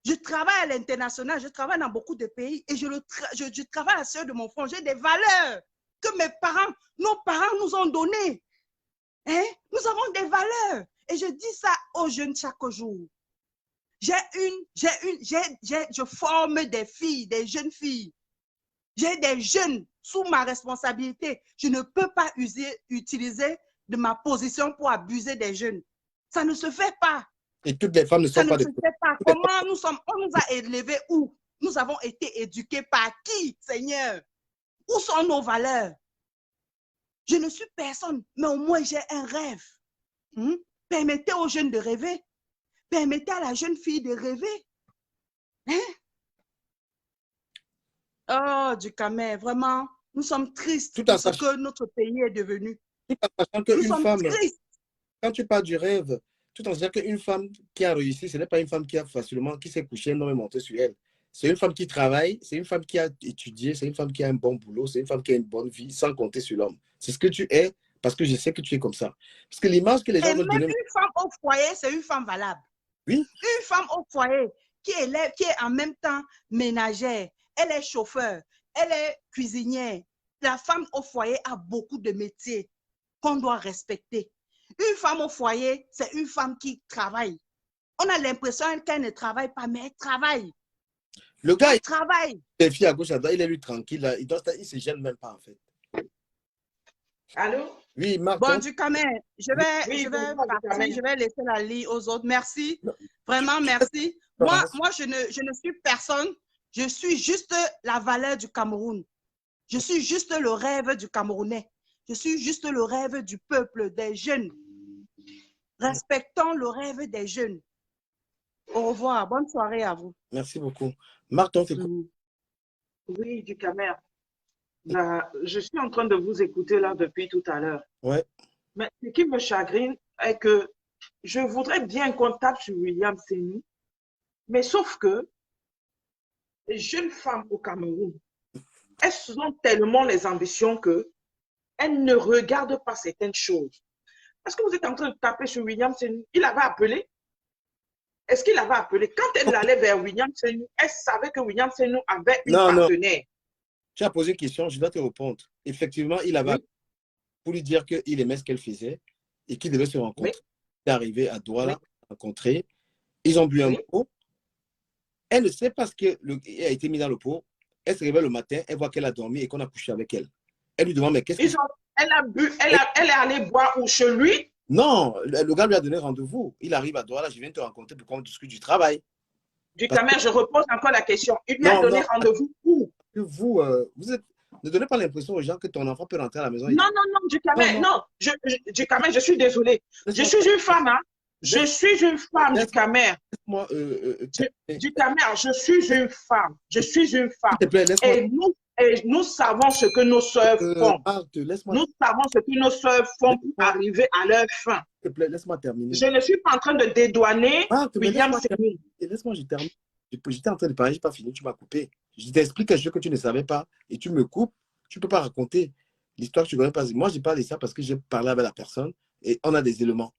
Je travaille à l'international, je travaille dans beaucoup de pays et je travaille à ceux de mon front. J'ai des valeurs que mes parents, nos parents nous ont données. Hein? Nous avons des valeurs. Et je dis ça aux jeunes chaque jour. Je forme des filles, des jeunes filles. J'ai des jeunes sous ma responsabilité. Je ne peux pas utiliser de ma position pour abuser des jeunes. Ça ne se fait pas.
Et toutes les femmes ne sont pas
Ça ne se fait pas. Comment on nous a élevés où? Nous avons été éduqués par qui, Seigneur? Où sont nos valeurs? Je ne suis personne, mais au moins j'ai un rêve. Permettez aux jeunes de rêver. Permettez à la jeune fille de rêver. Oh, du Camer, vraiment, nous sommes tristes de ce que notre pays est devenu.
Tout en sachant qu'une femme, quand tu parles du rêve, tout en sachant qu'une femme qui a réussi, ce n'est pas une femme qui a facilement, qui s'est couchée, non, et monté sur elle. C'est une femme qui travaille, c'est une femme qui a étudié, c'est une femme qui a un bon boulot, c'est une femme qui a une bonne vie, sans compter sur l'homme. C'est ce que tu es, parce que je sais que tu es comme ça. Parce que l'image que les gens veulent donner...
Une femme au foyer, c'est une femme valable.
Oui.
Une femme au foyer qui est en même temps ménagère, elle est chauffeur, elle est cuisinière. La femme au foyer a beaucoup de métiers qu'on doit respecter. Une femme au foyer, c'est une femme qui travaille. On a l'impression qu'elle ne travaille pas, mais elle travaille.
Le gars,
il travaille.
Les filles à gauche, à droite, il est lui tranquille. Là. Il ne se gêne même pas, en fait.
Allô?
Oui, Marc.
Bon, du Camer, je vais partir, je vais laisser la ligne aux autres. Merci. Vraiment, merci. Moi, je ne suis personne. Je suis juste la valeur du Cameroun. Je suis juste le rêve du Camerounais. Je suis juste le rêve du peuple, des jeunes. Respectons le rêve des jeunes. Au revoir. Bonne soirée à vous.
Merci beaucoup. Marc, on t'écoute.
Oui, du Camer. Je suis en train de vous écouter là depuis tout à l'heure.
Ouais.
Mais ce qui me chagrine est que je voudrais bien qu'on tape sur William Seni, mais sauf que les jeunes femmes au Cameroun, elles ont tellement les ambitions qu'elles ne regardent pas certaines choses. Est-ce que vous êtes en train de taper sur William Seni? Il avait appelé? Est-ce qu'il avait appelé? Quand elle allait vers William Seni, elle savait que William Seni avait une partenaire.
Tu as posé une question, je dois te répondre. Effectivement, il avait pour lui dire qu'il aimait ce qu'elle faisait et qu'il devait se rencontrer. Il est arrivé à Douala, rencontrer. Ils ont bu un pot. Elle ne sait pas ce qui a été mis dans le pot. Elle se réveille le matin, elle voit qu'elle a dormi et qu'on a couché avec elle. Elle lui demande, mais qu'est-ce que...
Elle a bu, elle est allée boire ou chez lui?
Non, le gars lui a donné rendez-vous. Il arrive à Douala, je viens te rencontrer pour qu'on discute du travail.
Du Camer, je repose encore la question. Il lui a donné rendez-vous où?
Vous ne donnez pas l'impression aux gens que ton enfant peut rentrer à la maison.
Non, du Camer, non. Du Camer, je suis désolé. Je suis une femme, hein. Je suis une femme, du Camer. Du Camer, je suis une femme. Je suis une femme. Et nous savons ce que nos sœurs font. Nous savons ce que nos sœurs font pour arriver à leur fin.
S'il te plaît, laisse-moi terminer.
Je ne suis pas en train de dédouaner William Seni.
Laisse-moi, je termine. J'étais en train de parler, je n'ai pas fini, tu m'as coupé. Je t'explique quelque chose que tu ne savais pas et tu me coupes. Tu ne peux pas raconter l'histoire que tu ne connais pas. Moi, j'ai parlé de ça parce que j'ai parlé avec la personne et on a des éléments.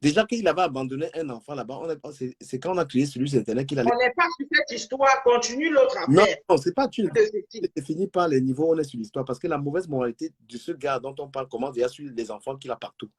Déjà qu'il avait abandonné un enfant là-bas, c'est quand on a créé celui sur Internet qu'il allait...
On n'est pas sur cette histoire, continue l'autre affaire.
Non, c'est pas tu ne finis pas les niveaux, on est sur l'histoire parce que la mauvaise moralité de ce gars dont on parle commence déjà sur les enfants qu'il a partout.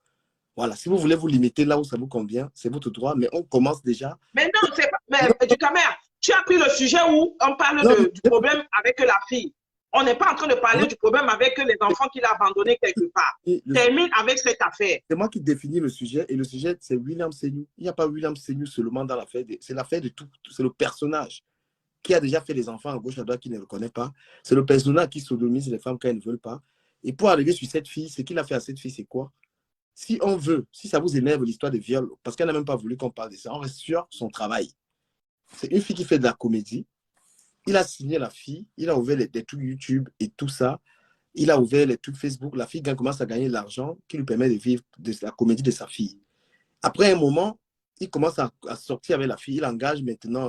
Voilà, si vous voulez vous limiter là où ça vous convient, c'est votre droit, mais on commence déjà.
Mais non, c'est pas... Mais, du Camer, tu as pris le sujet où on parle du problème avec la fille. On n'est pas en train de parler du problème avec les enfants qu'il a abandonnés quelque part. Termine avec cette affaire.
C'est moi qui définis le sujet et le sujet, c'est William Seni. Il n'y a pas William Seni seulement dans l'affaire. C'est l'affaire de tout. C'est le personnage qui a déjà fait les enfants à gauche à droite qui ne le connaît pas. C'est le personnage qui sodomise les femmes quand elles ne veulent pas. Et pour arriver sur cette fille, ce qu'il a fait à cette fille, c'est quoi? Si on veut, si ça vous énerve l'histoire de viol, parce qu'elle n'a même pas voulu qu'on parle de ça, on reste sur son travail. C'est une fille qui fait de la comédie. Il a signé la fille, il a ouvert des trucs YouTube et tout ça. Il a ouvert les trucs Facebook. La fille commence à gagner de l'argent qui lui permet de vivre de la comédie de sa fille. Après un moment, il commence à sortir avec la fille. Il engage maintenant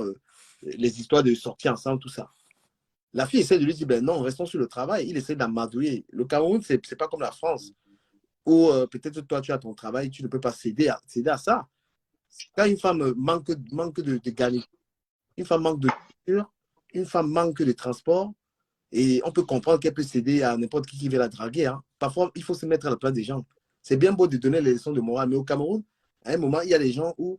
les histoires de sortir ensemble, tout ça. La fille essaie de lui dire, ben non, restons sur le travail. Il essaie d'amadouer. Le Cameroun, c'est pas comme la France, où peut-être toi, tu as ton travail, tu ne peux pas céder à ça. Quand une femme manque de gagner, une femme manque de culture, une femme manque de transport, et on peut comprendre qu'elle peut céder à n'importe qui veut la draguer. Hein. Parfois, il faut se mettre à la place des gens. C'est bien beau de donner les leçons de morale, mais au Cameroun, à un moment, il y a des gens où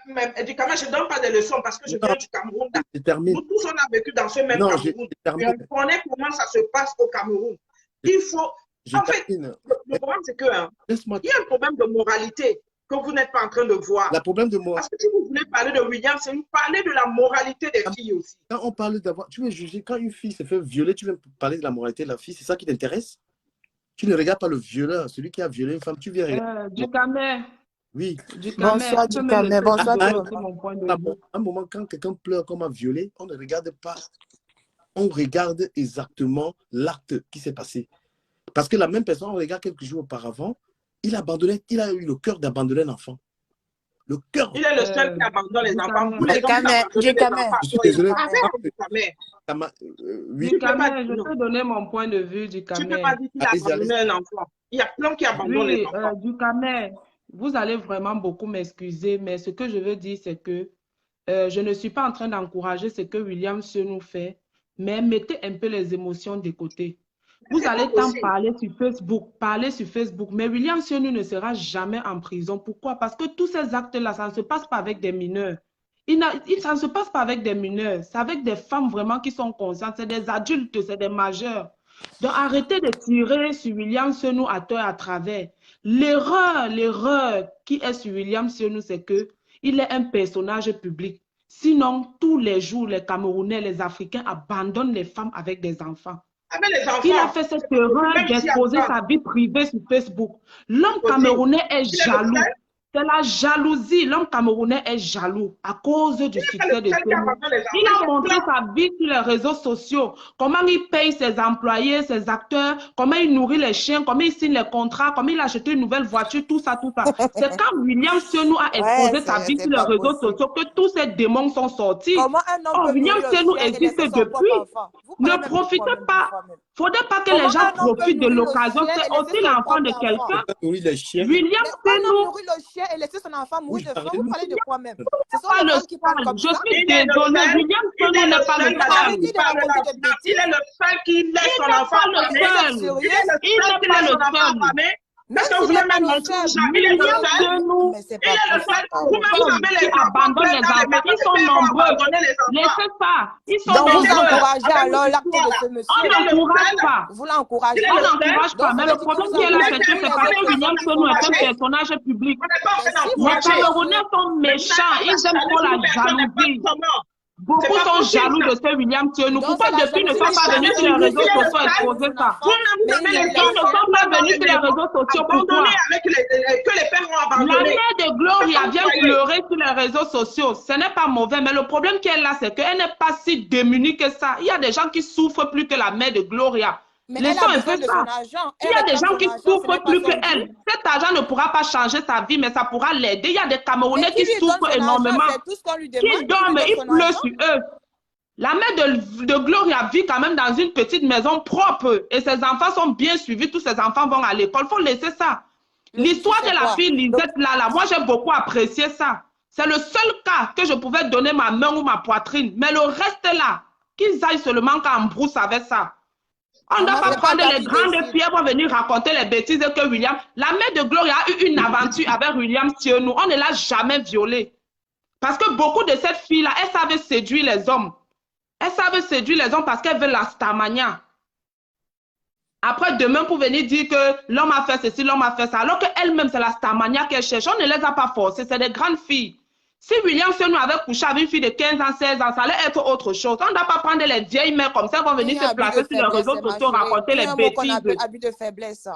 Mais du Cameroun, je ne donne pas des leçons parce que je viens du Cameroun. Là.
Je termine.
Nous tous, on a vécu dans ce même
Non,
Cameroun.
je termine.
Et on connaît comment ça se passe au Cameroun. Il faut...
Je
En fait,
termine.
le problème, c'est que
Laisse-moi.
il y a un problème de moralité que vous n'êtes pas en train de voir.
Le problème de moi,
Parce que si vous voulez parler de William, c'est nous parler de la moralité des filles aussi.
quand on parle d'avoir, tu veux juger, quand une fille se fait violer, tu veux parler de la moralité de la fille, c'est ça qui t'intéresse? Tu ne regardes pas le violeur, celui qui a violé une femme, tu viens regarder.
Ducamer.
Oui.
Bonsoir, Ducamer. Bonsoir,
un moment, quand quelqu'un pleure comme un violé, on ne regarde pas. On regarde exactement l'acte qui s'est passé. Parce que la même personne, on regarde quelques jours auparavant, il a eu le cœur d'abandonner un enfant. Le cœur.
Il est le seul qui abandonne les enfants.
Je suis désolé.
Ducamer, je peux donner mon point de vue, Ducamer.
Tu ne peux pas dire qu'il a abandonné un enfant. Il y a plein qui abandonnent les enfants.
Ducamer, vous allez vraiment beaucoup m'excuser, mais ce que je veux dire, c'est que je ne suis pas en train d'encourager ce que William Senou fait, mais mettez un peu les émotions de côté. Vous allez tant parler sur Facebook, mais William Senou ne sera jamais en prison. Pourquoi? Parce que tous ces actes-là, ça ne se passe pas avec des mineurs. Ça ne se passe pas avec des mineurs, c'est avec des femmes vraiment qui sont conscientes, c'est des adultes, c'est des majeurs. Donc arrêtez de tirer sur William Senou à tort et à travers. L'erreur qui est sur William Senou, c'est qu'il est un personnage public. Sinon, tous les jours, les Camerounais, les Africains abandonnent les femmes avec des enfants. Il a fait cette erreur d'exposer sa vie privée sur Facebook. L'homme camerounais est jaloux. C'est la jalousie. L'homme camerounais est jaloux à cause du succès de Senou. Il a montré sa vie sur les réseaux sociaux, comment il paye ses employés, ses acteurs, comment il nourrit les chiens, comment il signe les contrats, comment il a acheté une nouvelle voiture, tout ça, tout ça. C'est quand William Senou a exposé sa vie sur les réseaux sociaux que tous ces démons sont sortis. William Senou existe depuis. Ne profitez pas. Il ne faudrait pas que les gens profitent de l'occasion. C'est aussi l'enfant de quelqu'un. William Senou
et laisser son enfant mourir de faim. Vous parlez de quoi même?
Je suis désolée, William Senou n'est pas le seul.
Il est le seul qui laisse son enfant.
Il n'est pas le seul.
Est-ce que vous voulez même
William Senou, qui abandonne les enfants, ils sont nombreux. Laissez ça. Ils sont nombreux.
Vous encouragez alors l'acte de ce monsieur.
On n'encourage pas.
Vous l'encouragez.
On n'encourage pas. Mais le problème qui est là, c'est que c'est parce que William Senou est un personnage public. Les Camerounais sont méchants. Ils aiment trop la jalousie. Beaucoup sont jaloux de ce William Senou. Pourquoi depuis ne sont pas venus sur les réseaux sociaux exposer ça? Ils ne sont pas venus sur les réseaux sociaux. Pourquoi? La mère de Gloria vient pleurer sur les réseaux sociaux. Ce n'est pas mauvais, mais le problème qui est là, c'est qu'elle n'est pas si démunie que ça. Il y a des gens qui souffrent plus que la mère de Gloria. Laissons un peu ça. Il y a des gens qui souffrent plus qu'elle. Cet argent ne pourra pas changer sa vie, mais ça pourra l'aider. Il y a des Camerounais qui souffrent énormément, qui dorment, ils pleurent sur eux. La mère de Gloria vit quand même dans une petite maison propre et ses enfants sont bien suivis. Tous ses enfants vont à l'école. Il faut laisser ça. L'histoire de la fille Lisette, là, moi j'ai beaucoup apprécié ça. C'est le seul cas que je pouvais donner ma main ou ma poitrine. Mais le reste là, qu'ils aillent seulement qu'en brousse avec ça. On ne doit pas prendre les grandes filles pour venir raconter les bêtises que William... La mère de Gloria a eu une aventure avec William Senou. On ne l'a jamais violée. Parce que beaucoup de ces filles-là, elles savent séduire les hommes. Elles savent séduire les hommes parce qu'elles veulent la starmania. Après, demain, pour venir dire que l'homme a fait ceci, l'homme a fait ça. Alors qu'elle-même, c'est la starmania qu'elle cherche. On ne les a pas forcées. C'est des grandes filles. Si William Senou avait couché avec une fille de 15 ans, 16 ans, ça allait être autre chose. On ne doit pas prendre les vieilles mères comme ça, elles vont venir se placer sur les réseaux sociaux, raconter les bêtises.
Abus de faiblesse.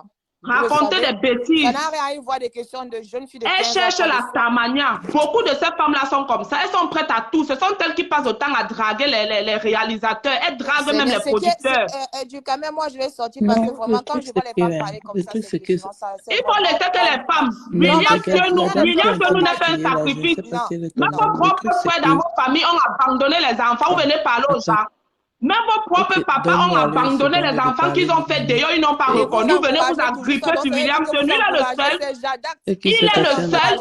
Raconter des bêtises.
Ça n'a rien à voir des questions de jeunes filles de 15 ans.
Elles cherchent la starmania. Beaucoup de ces femmes-là sont comme ça. Elles sont prêtes à tout. Ce sont elles qui passent autant à draguer les réalisateurs. Elles draguent même les producteurs.
Ducamer, moi, je vais sortir parce que vraiment, quand je vois les femmes parler comme ça, c'est que
il faut laisser que les femmes. William Senou n'a fait un sacrifice. Même vos propres frères dans vos familles ont abandonné les enfants. Vous venez parler aux gens. Même vos propres papas ont abandonné les enfants qu'ils ont fait d'ailleurs, ils n'ont pas reconnu. Vous venez vous agripper sur William Senou. Il est le seul. Il est le seul.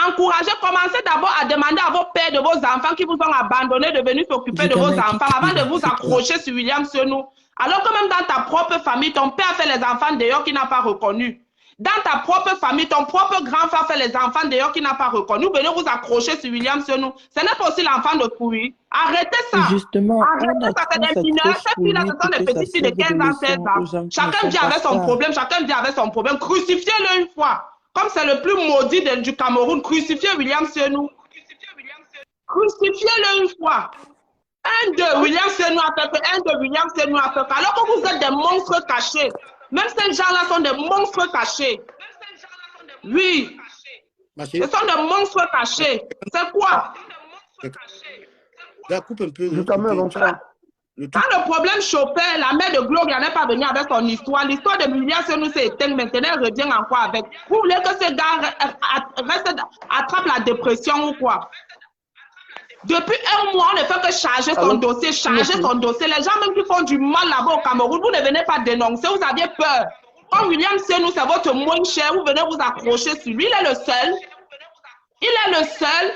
Encouragez, commencez d'abord à demander à vos pères de vos enfants qui vous ont abandonné de venir s'occuper de vos enfants avant de vous accrocher sur William Senou. Alors que même dans ta propre famille, ton père a fait les enfants d'ailleurs qu'il n'a pas reconnu. Dans ta propre famille, ton propre grand frère fait les enfants d'ailleurs qui n'a pas reconnu. Vous venez vous accrocher sur William Senou. Ce n'est pas aussi l'enfant de Fouille. Arrêtez ça.
Justement,
Arrêtez ça, c'est des mineurs. Ces filles-là, ce sont des petites filles de 15 ans, 16 ans. Chacun vit avec son problème, chacun vit avec son problème. Crucifiez-le une fois. Comme c'est le plus maudit du Cameroun, crucifiez William Senou. Crucifiez-le une fois. Un de William Senou a fait, un de William Senou a fait. Alors que vous êtes des monstres cachés. Même ces gens-là sont des monstres cachés. Oui. Ce sont des monstres cachés. C'est quoi?
La coupe un peu.
Quand le problème chopait, la mère de Gloria n'est pas venue avec son histoire. L'histoire de William Senou s'est éteinte. Maintenant, elle revient encore avec. Vous voulez que ce gars attrape la dépression ou quoi? Depuis un mois, on ne fait que charger son dossier, charger son dossier. Les gens même qui font du mal là-bas au Cameroun, vous ne venez pas dénoncer, vous aviez peur. Quand William Senou, c'est votre moins cher, vous venez vous accrocher sur lui. Il est le seul. Il est le seul.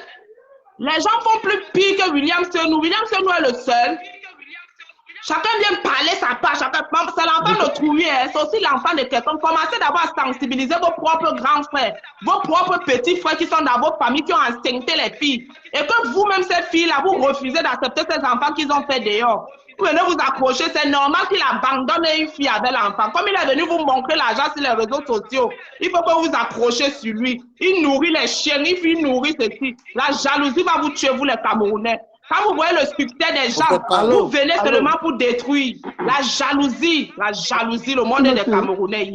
Les gens font plus pire que William Senou. William Senou est le seul. Chacun vient parler sa part. C'est l'enfant de Trouillet, c'est aussi l'enfant de quelqu'un. Commencez d'abord à sensibiliser vos propres grands frères, vos propres petits frères qui sont dans vos familles, qui ont instincté les filles. Et que vous-même, ces filles-là, vous refusez d'accepter ces enfants qu'ils ont fait dehors. Vous venez vous accrocher, c'est normal qu'il abandonne une fille avec l'enfant. Comme il est venu vous montrer l'argent sur les réseaux sociaux, il faut que vous accrochiez sur lui. Il nourrit les chiens, il nourrit ceci. La jalousie va vous tuer, vous les Camerounais. Quand vous voyez le succès des gens, vous venez seulement pour détruire. La jalousie, le monde des Camerounais.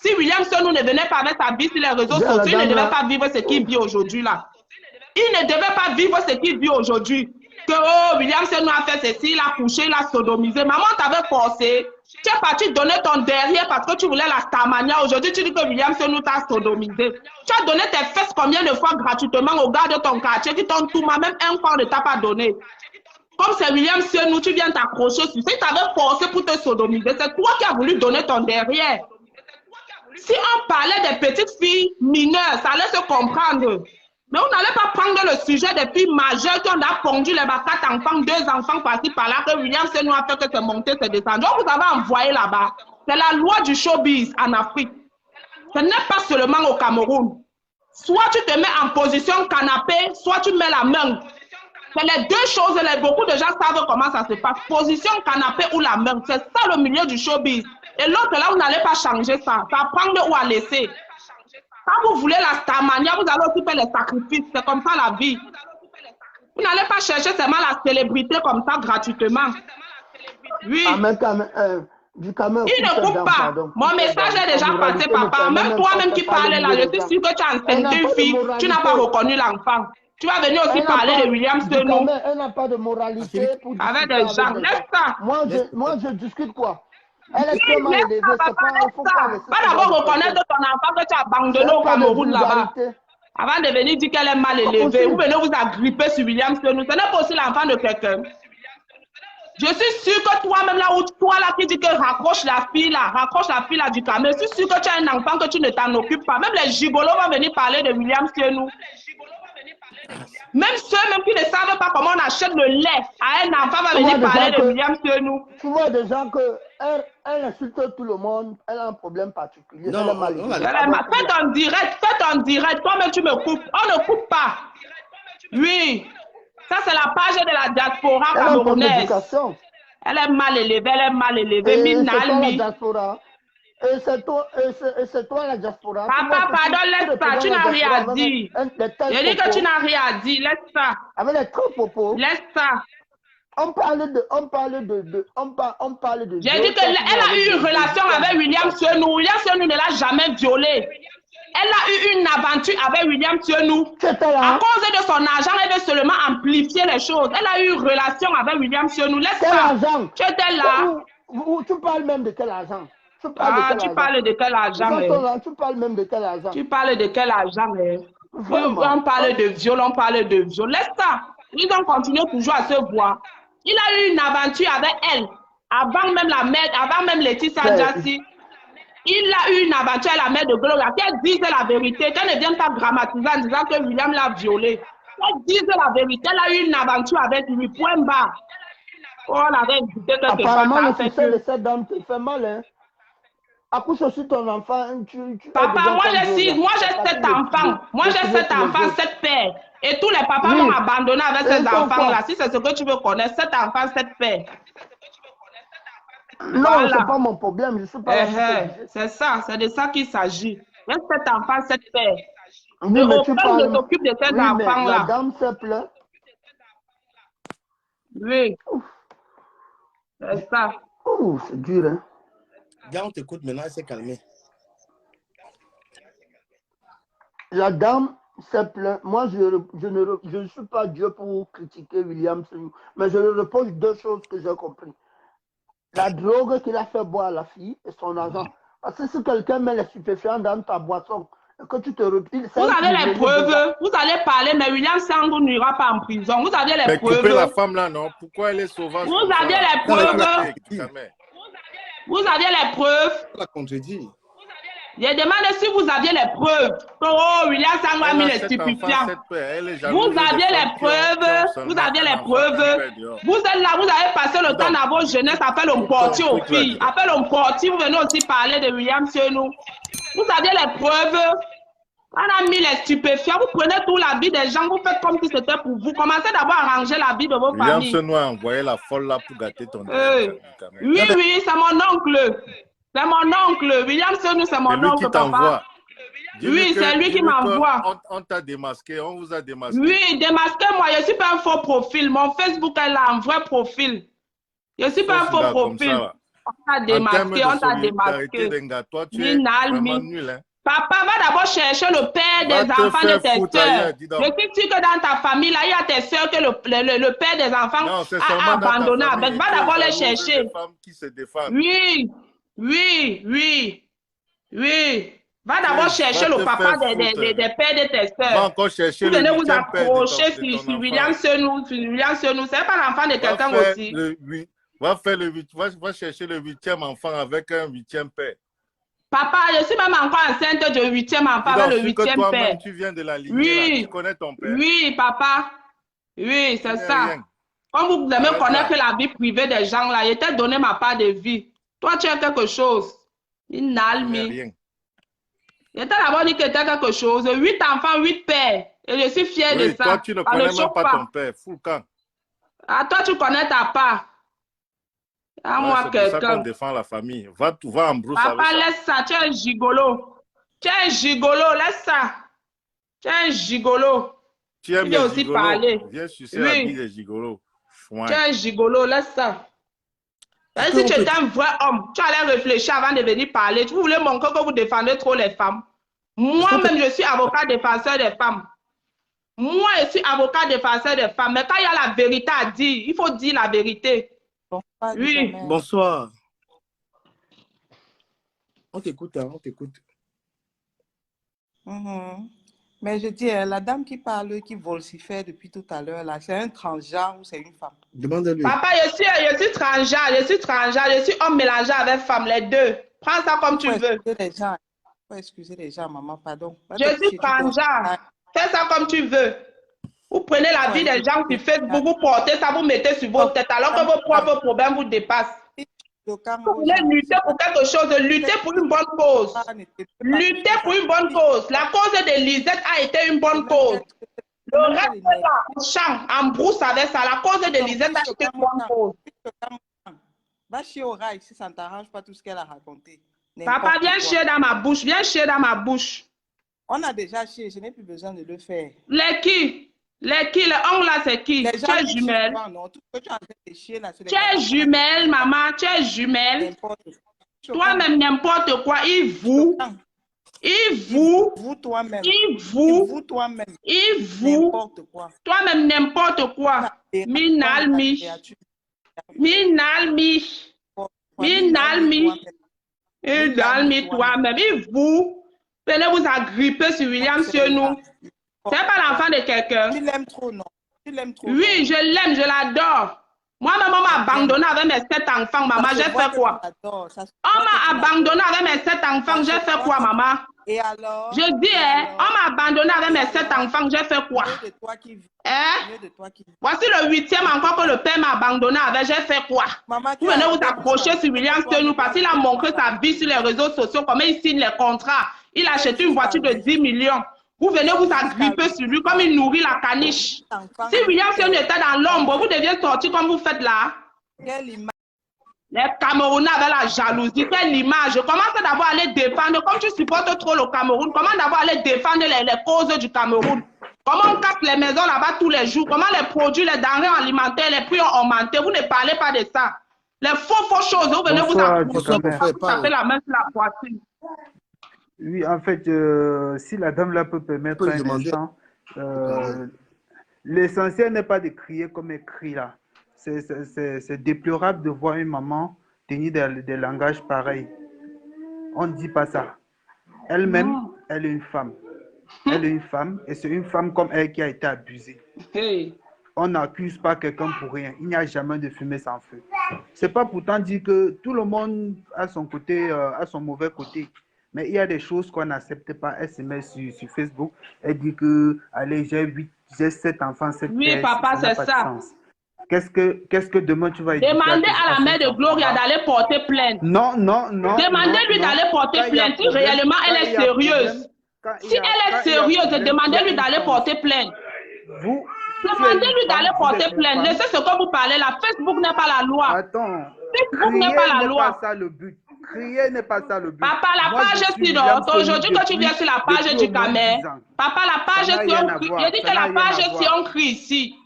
Si William Senou ne venait pas avec sa vie sur les réseaux sociaux, il ne devait pas vivre ce qu'il vit aujourd'hui là. Il ne devait pas vivre ce qu'il vit aujourd'hui. Que oh, William Senou a fait ceci, il a couché, il a sodomisé. Maman t'avait forcé. Tu es parti donner ton derrière parce que tu voulais la Starmania. Aujourd'hui, tu dis que William Senou t'a sodomisé. Tu as donné tes fesses combien de fois gratuitement au gars de ton quartier qui t'ont tout, même un franc ne t'a pas donné. Comme c'est William Senou, tu viens t'accrocher sur. Si tu avais forcé pour te sodomiser, c'est toi qui as voulu donner ton derrière. Si on parlait des petites filles mineures, ça allait se comprendre. Mais on n'allait pas prendre le sujet des filles majeures qui ont pondu les 4 enfants, 2 enfants par-ci par-là, que William Senou a fait que c'est monté, c'est descendu. Donc vous avez envoyé là-bas. C'est la loi du showbiz en Afrique. Ce n'est pas seulement au Cameroun. Soit tu te mets en position canapé, soit tu mets la main. C'est les deux choses. Beaucoup de gens savent comment ça se passe. Position canapé ou la main. C'est ça le milieu du showbiz. Et l'autre là, vous n'allez pas changer ça. Ça prendre ou à laisser. Quand vous voulez la Starmania, vous allez aussi faire les sacrifices. C'est comme ça la vie. Vous n'allez pas chercher seulement la célébrité comme ça gratuitement. Oui. Il ne coupe pas. Mon message est déjà passé, papa. Même toi-même qui parles là, je suis sûr que tu as enceinte une fille, tu n'as pas reconnu l'enfant. Tu vas venir aussi parler de William Senou.
Elle n'a pas de moralité pour
avec des gens. Laisse ça.
Moi, je discute quoi? Elle est tellement élevée, c'est pas...
Pas d'abord reconnaître ton enfant que tu as abandonné au Cameroun là-bas. Avant de venir dire qu'elle est mal élevée, vous venez vous agripper sur William Senou. Ce n'est pas aussi l'enfant de quelqu'un. Je suis sûr que toi-même là où toi là qui dis que raccroche la fille là du Cameroun, je suis sûr que tu as un enfant que tu ne t'en occupes pas. Même les gigolos vont venir parler de William Senou. Même ceux-mêmes qui ne savent pas comment on achète le lait à un enfant va venir parler de William Senou.
Tu vois des gens qu'elle insulte tout le monde, elle a un problème particulier.
Non, faites en direct, toi-même tu me coupes. On ne coupe pas. Oui, ça c'est la page de la diaspora camerounaise. Elle est mal élevée, Minalmi.
Et c'est toi la diaspora.
Papa, pardon, laisse ça, tu n'as rien dit. Je dis que tu n'as rien dit, laisse ça.
Avec les trop propos.
Laisse ça.
On parle de.
J'ai dit qu'elle a eu une relation avec William Senou. William Senou ne l'a jamais violée. Elle a eu une aventure avec William Senou. À cause de son argent, elle veut seulement amplifier les choses. Elle a eu une relation avec William Senou. Laisse ça. Tu étais là.
Tu parles même de quel argent?
Tu parles de quel argent?
Tu parles même de quel argent?
Tu parles de quel argent? On parle de viol, Laisse ça. Ils ont continué toujours à se voir. Il a eu une aventure avec elle. Avant même la mère, avant même Laetitia Jassi. Il a eu une aventure avec la mère de Gloria. Qu'elle dise la vérité. Qu'elle ne vienne pas dramatiser en disant que William l'a violée. Qu'elle dise la vérité. Elle a eu une aventure avec lui. Point bas. Oh, la reine,
apparemment, le succès de cette dame te fait mal, hein? accouche aussi ton enfant.
Papa, moi j'ai 7 enfants. Moi j'ai 7 enfants, 7 pères. Et tous les papas m'ont abandonné avec ces enfants-là. Si c'est ce que tu veux connaître, 7 enfants, 7 pères.
Non, voilà. C'est pas mon problème. Je suis pas
c'est ça, c'est de ça qu'il s'agit. Il y a 7 enfants, 7 pères.
Oui, mais
aucun ne s'occupe de ces enfants-là.
La dame se plaît.
Oui. C'est ça.
C'est dur, hein.
Gars, on t'écoute maintenant, elle s'est calmée.
La dame se plaint. Moi, je ne suis pas Dieu pour critiquer William Senyou, mais je lui reproche 2 choses que j'ai compris. La drogue qu'il a fait boire à la fille et son argent. Parce que si quelqu'un met les stupéfiants dans ta boisson, et que tu te retires...
Vous avez les preuves, vous allez parler, mais William Sangou n'ira pas en prison. Vous avez les preuves.
Mais la femme là, non? Pourquoi elle est sauvage?
Vous avez les preuves. Vous aviez les preuves.
La contredit.
Je demande si vous aviez les preuves. Oh, William Sangou a mis les stupéfiants. Vous aviez les preuves. Vous aviez les preuves. Vous êtes là, vous avez passé le temps dans vos jeunesse à faire le portier aux filles. À faire le portier, vous venez aussi parler de William Senyou. Vous aviez les preuves. On a mis les stupéfiants. Vous prenez tout l'habit des gens. Vous faites comme si c'était pour vous. Commencez d'abord à ranger l'habit de vos familles.
William Senyou a envoyé la folle là pour gâter ton
Oui, oui, c'est mon oncle. C'est mon oncle. William Senyou, c'est mon oncle, papa. Oui, c'est lui qui m'envoie.
On t'a démasqué, on vous a démasqué.
Oui, démasqué, moi, je ne suis pas un faux profil. Mon Facebook est là, un vrai profil. Je ne suis pas un faux profil. On t'a démasqué, on t'a démasqué.
Toi, tu es vraiment nul, hein.
Papa, va d'abord chercher le père des enfants de tes soeurs. Je suis sûr que dans ta famille, là, il y a tes soeurs que le père des enfants a abandonné avec. Va d'abord les chercher. Oui, oui, oui, oui. Va d'abord chercher le papa des pères de tes soeurs. Vous venez vous accrocher sur William Senyou. William Senyou, c'est pas l'enfant de quelqu'un aussi.
Va chercher le 8e enfant avec un 8e père.
Papa, je suis même encore enceinte du 8e enfant avec le 8e père.
Tu viens de la lignée, là, tu connais ton père.
Oui, papa. Oui, c'est ça. Rien. Comme vous aimez connaître la vie privée des gens, là, je t'ai donné ma part de vie. Toi, tu as quelque chose. Il n'a rien. Je t'ai d'abord dit que tu as quelque chose. 8 enfants, 8 pères. Et je suis fière de ça.
Toi, tu ne connais même pas ton père. Fous le camp.
Ah, toi, tu connais ta part.
Moi, c'est pour ça qu'on défend la famille. Va en brousse.
Papa, laisse ça. Tu es un gigolo. Tu es un gigolo. Laisse ça. Tu es un gigolo.
Tu aimes les aussi parler. Viens sucer la vie des gigolos.
Tu es un gigolo. Laisse ça. Si tu étais un vrai homme, tu allais réfléchir avant de venir parler. Vous voulez montrer que vous défendez trop les femmes. Moi-même, je suis avocat défenseur des femmes. Moi, je suis avocat défenseur des femmes. Mais quand il y a la vérité à dire, il faut dire la vérité. Oui.
Bonsoir. On t'écoute, hein, on t'écoute.
Mais je dis, la dame qui parle, qui vocifère depuis tout à l'heure, là, c'est un transgenre ou c'est une femme?
Demande-lui.
Papa, je suis transgenre, je suis homme mélangé avec femme, les deux. Prends ça comme tu veux.
Faut excuser les gens, maman, pardon.
Je suis transgenre. Fais ça comme tu veux. Vous prenez la vie des gens qui fait, vous portez ça, vous mettez sur vos têtes, alors que vos propres problèmes vous dépassent. Vous voulez lutter pour quelque chose, lutter pour une bonne cause. Lutter pour une bonne cause. La cause de Lisette a été une bonne cause. Le reste, en champ, en brousse avec ça, la cause de Lisette a été une bonne cause.
Va chier au rail si ça ne t'arrange pas tout ce qu'elle a raconté.
Papa, viens chier dans ma bouche, viens chier dans ma bouche.
On a déjà chié, je n'ai plus besoin de le faire.
Les qui? Les ongles là, c'est qui? Tu es jumelle. Tu es jumelle, maman. Tu es jumelle. Toi-même, n'importe quoi. Il vous.
Toi-même.
Toi-même, n'importe quoi. Minalmi. Toi-même. Il vous. Venez vous agripper sur William Senyou. C'est pas l'enfant de quelqu'un.
Tu l'aimes trop, non? Tu l'aimes trop.
Oui, je l'aime, je l'adore. Moi-même, on m'a abandonné avec mes 7 enfants, maman. J'ai fait quoi? On m'a abandonné avec mes 7 enfants, j'ai fait quoi, maman?
Et alors?
Je dis, on m'a abandonné avec mes 7 enfants, j'ai fait quoi? Voici le 8e encore que le père m'a abandonné avec, j'ai fait quoi? Vous venez vous accrocher sur William Senou parce qu'il a montré sa vie sur les réseaux sociaux, comment il signe les contrats. Il a acheté une voiture de 10 millions. Vous venez vous agripper sur lui comme il nourrit la caniche. Si William Senou était dans l'ombre, vous deviez sortir comme vous faites là. Les Camerounais avec la jalousie, quelle image. Comment c'est d'abord aller défendre, comme tu supportes trop le Cameroun, comment d'abord aller défendre les causes du Cameroun? Comment on capte les maisons là-bas tous les jours? Comment les produits, les denrées alimentaires, les prix ont augmenté? Vous ne parlez pas de ça. Les fausses choses, vous venez vous taper la main sur la poitrine.
Oui, en fait, si la dame là peut permettre un instant, l'essentiel n'est pas de crier comme elle crie là. C'est déplorable de voir une maman tenir des langages pareils. On ne dit pas ça. Elle-même, elle est une femme. Elle est une femme et c'est une femme comme elle qui a été abusée. On n'accuse pas quelqu'un pour rien. Il n'y a jamais de fumée sans feu. C'est pas pourtant dire que tout le monde a son côté, a son mauvais côté. Mais il y a des choses qu'on n'accepte pas. Elle se met sur Facebook. Elle dit que, allez, j'ai 7 enfants, 7
Oui, papa, c'est ça.
Qu'est-ce que demain tu vas dire?
Demandez à la mère de Gloria d'aller porter plainte.
Non.
Demandez-lui d'aller porter plainte si réellement elle est sérieuse. Si elle est sérieuse, demandez-lui d'aller porter plainte. Demandez-lui d'aller porter plainte. Laissez ce que vous parlez là. Facebook n'est pas la loi.
Attends.
Facebook n'est pas la loi.
Pas ça le but. Crier n'est pas ça le but.
Papa, la page aujourd'hui que tu viens sur la page du Camer. Papa, la page si on crie. Je dis que la page si on crie ici.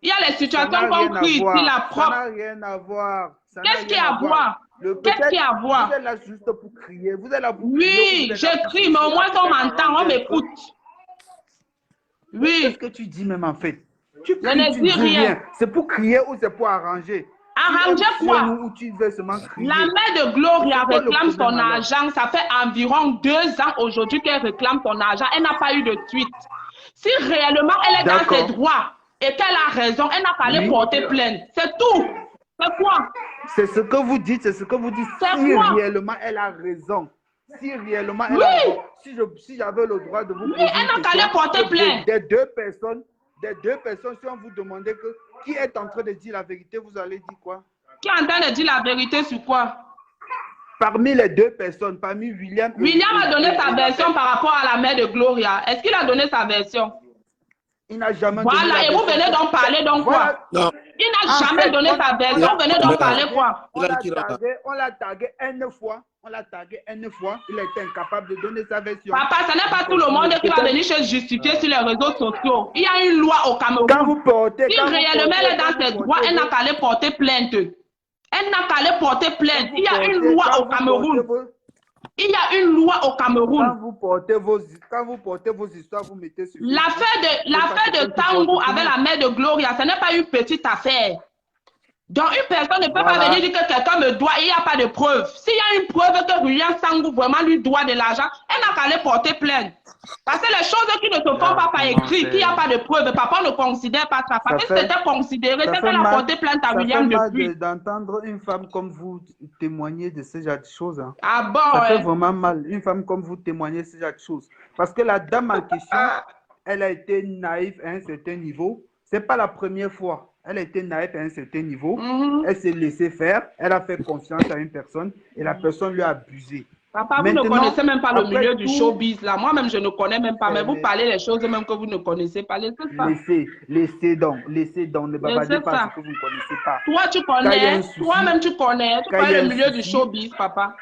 Il y a les situations qu'on crie ici, la propre.
Ça n'a rien à voir.
Qu'est-ce qu'il y a à voir? Qu'est-ce qu'il y a à voir?
Vous êtes là juste pour crier. Vous êtes là pour
Oui, je crie, mais au moins on m'entend, on m'écoute. Oui.
Qu'est-ce que tu dis même en fait? Tu
je ne dis rien.
C'est pour crier ou c'est pour arranger?
Arranger quoi?
La
mère de Gloria réclame son argent. Ça fait environ 2 ans aujourd'hui qu'elle réclame son argent. Elle n'a pas eu de suite. Si réellement elle est dans ses droits et qu'elle a raison, elle n'a pas allé porter plainte. C'est tout. C'est quoi?
C'est ce que vous dites, c'est ce que vous dites. Si réellement elle a raison. Si réellement elle a raison. Si j'avais le droit de vous poser
elle n'a qu'à aller porter plainte.
Des deux personnes, si on vous demandait qui est en train de dire la vérité, vous allez dire quoi?
Qui est en train de dire la vérité sur quoi?
Parmi les 2 personnes, parmi William...
William a donné sa version par rapport à la mère de Gloria. Est-ce qu'il a donné sa version?
Il n'a jamais donné
Voilà, et vous venez d'en parler, donc quoi?
Non.
Il n'a jamais donné sa version, vous venez d'en parler quoi?
On l'a tagué une fois. Il a été incapable de donner sa version.
Papa, ce n'est pas tout le monde qui va venir se justifier sur les réseaux sociaux. Il y a une loi au Cameroun. Si réellement elle est dans ses droits, elle n'a qu'à aller porter plainte. Elle n'a qu'à aller porter plainte. Il y a une loi au Cameroun. Il y a une loi au Cameroun.
Quand vous portez vos histoires, vous mettez sur...
L'affaire de Tango avec la mère de Gloria, ce n'est pas une petite affaire. Donc, une personne ne peut pas venir dire que quelqu'un me doit et il n'y a pas de preuve. S'il y a une preuve que William Sangou vraiment lui doit de l'argent, elle n'a qu'à aller porter plainte. Parce que les choses qui ne se font pas par écrit, qu'il n'y a pas de preuve, papa ne considère pas ça. Parce que c'était considéré, c'est qu'elle a porté plainte à William depuis.
D'entendre une femme comme vous témoigner de ce genre de choses. Hein.
Ah bon,
ça fait vraiment mal, une femme comme vous témoigner de ce genre de choses. Parce que la dame en question, elle a été naïve à un certain niveau. Ce n'est pas la première fois. Elle a été naïve à un certain niveau. Elle s'est laissée faire. Elle a fait confiance à une personne et la personne lui a abusé.
Papa, vous ne connaissez même pas le milieu du showbiz là. Moi-même, je ne connais même pas. Mais vous parlez les choses même que vous ne connaissez pas. Laissez ça.
Laissez donc. Ne babadez pas ce que vous ne connaissez pas.
Toi, tu connais. Toi-même, tu connais. Tu connais le milieu du showbiz, papa.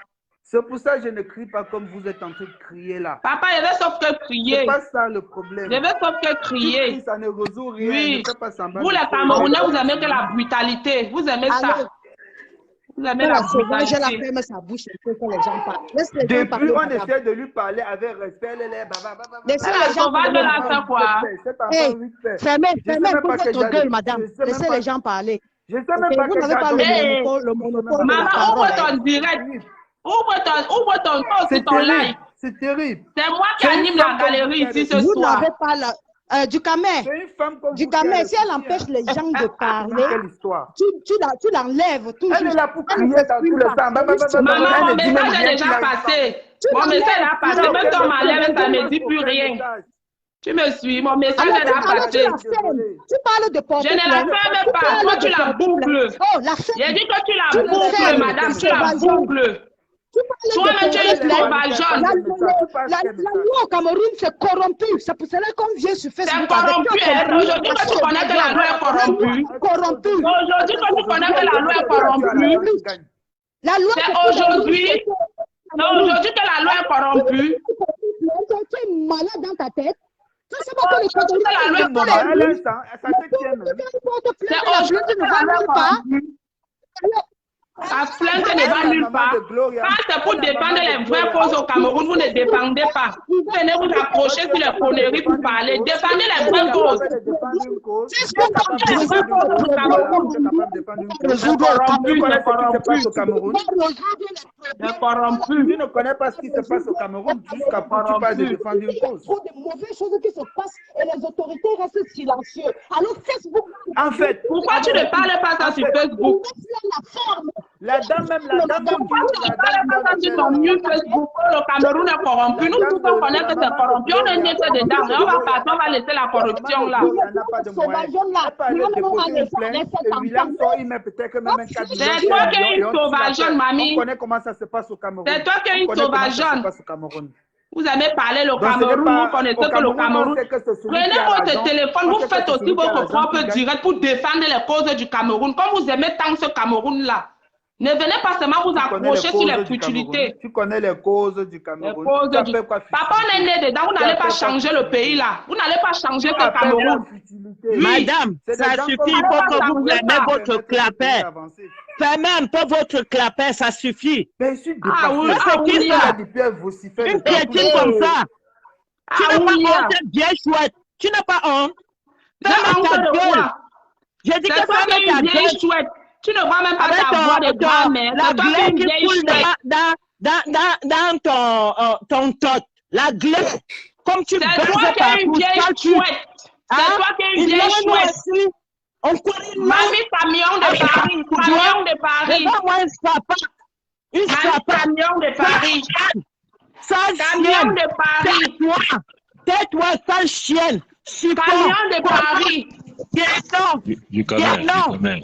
C'est pour ça que je ne crie pas comme vous êtes en train de crier là.
Papa, il y avait sauf que crier.
C'est pas ça le problème.
Il y avait sauf que crier.
Cries, ça ne résout rien.
Oui.
Ne pas semblant
vous, les Camerounais, vous aimez que la brutalité. Vous aimez ça. Vous aimez la brutalité.
Je la ferme sa bouche un peu quand les gens parlent.
Depuis, on essaie de lui parler avec respect.
Laissez les gens parler. Fermez votre gueule, madame. Laissez les gens parler.
Je ne sais même pas
vous n'avez pas le monopole.
Maman, ouvre ton direct. Ouvre ton live.
C'est terrible.
C'est moi qui anime la galerie ici ce soir.
Du Camer, si elle empêche les gens de parler, tu l'enlèves toujours.
Elle est là pour crier dans tout le temps.
Maman, mon message est déjà passé. Mon message est passé. Même quand on m'enlève, ça ne me dit plus rien. Tu me suis, mon message est déjà passé.
Tu parles de porter
Je ne la ferme pas. Toi, tu la boucles. J'ai dit que tu la boucles, madame. Tu la boucles. Toi-même, tu es sauvageonne.
La loi au Cameroun, c'est corrompu. C'est pour cela qu'on vient sur Facebook.
C'est corrompu. Aujourd'hui, quand tu connais que la loi est corrompue. Aujourd'hui, quand tu connais que la loi est corrompue. C'est aujourd'hui. C'est aujourd'hui que la loi est corrompue.
Tu es malade dans ta tête.
C'est aujourd'hui que la loi est corrompue. C'est aujourd'hui que la loi est corrompue. La plainte ne va nulle part. Quand c'est pour défendre les vraies causes au Cameroun, vous ne défendez pas. Vous venez vous accrocher sur les conneries pour parler. Défendez les vraies causes. C'est ce que les vraies causes au Cameroun. C'est corrompu. C'est corrompu.
Tu ne connais pas ce qui se passe au Cameroun jusqu'à quand tu parles de défendre une cause.
Il y a trop de mauvaises choses qui se passent et les autorités restent silencieuses. Alors Facebook.
En fait,
pourquoi tu ne parles pas ça sur Facebook?
La dame même, la dame
sur ton mieux Facebook, le Cameroun est corrompu. Nous tous on connaît que c'est corrompu. On est nés dedans. On va partir, on va laisser la corruption là.
C'est toi
qui es une sauvageonne, mamie.
On connaît comment ça se passe au Cameroun.
C'est toi qui es une sauvageonne. Vous avez parlé le Cameroun, vous connaissez que le Cameroun. Prenez votre téléphone, vous faites aussi votre propre direct pour défendre les causes du Cameroun. Comme vous aimez tant ce Cameroun-là, ne venez pas seulement vous accrocher sur les futilités.
Tu connais les causes du Cameroun.
Papa, on est né dedans, vous n'allez pas changer le pays là. Vous n'allez pas changer ce Cameroun.
Madame, ça suffit, il faut que vous fermez votre clapet. Fermez un peu votre clapet, ça suffit.
Ah oui,
une piétine comme ça. Tu n'as pas honte, bien chouette. Tu n'as pas honte. Ferme ta gueule. J'ai dit que ferme ta gueule.
Chouette. Tu ne vois même pas ta voix de grand-mère.
La glaie qui coule dans ton tot. La glaie. Comme tu
baises partout. C'est toi qui es une vieille chouette. Mamie camion de Paris. Camion de Paris. Mamie camion de Paris. Camion de Paris.
Tais-toi, sale chienne.
Camion de Paris.
Du Cameroun.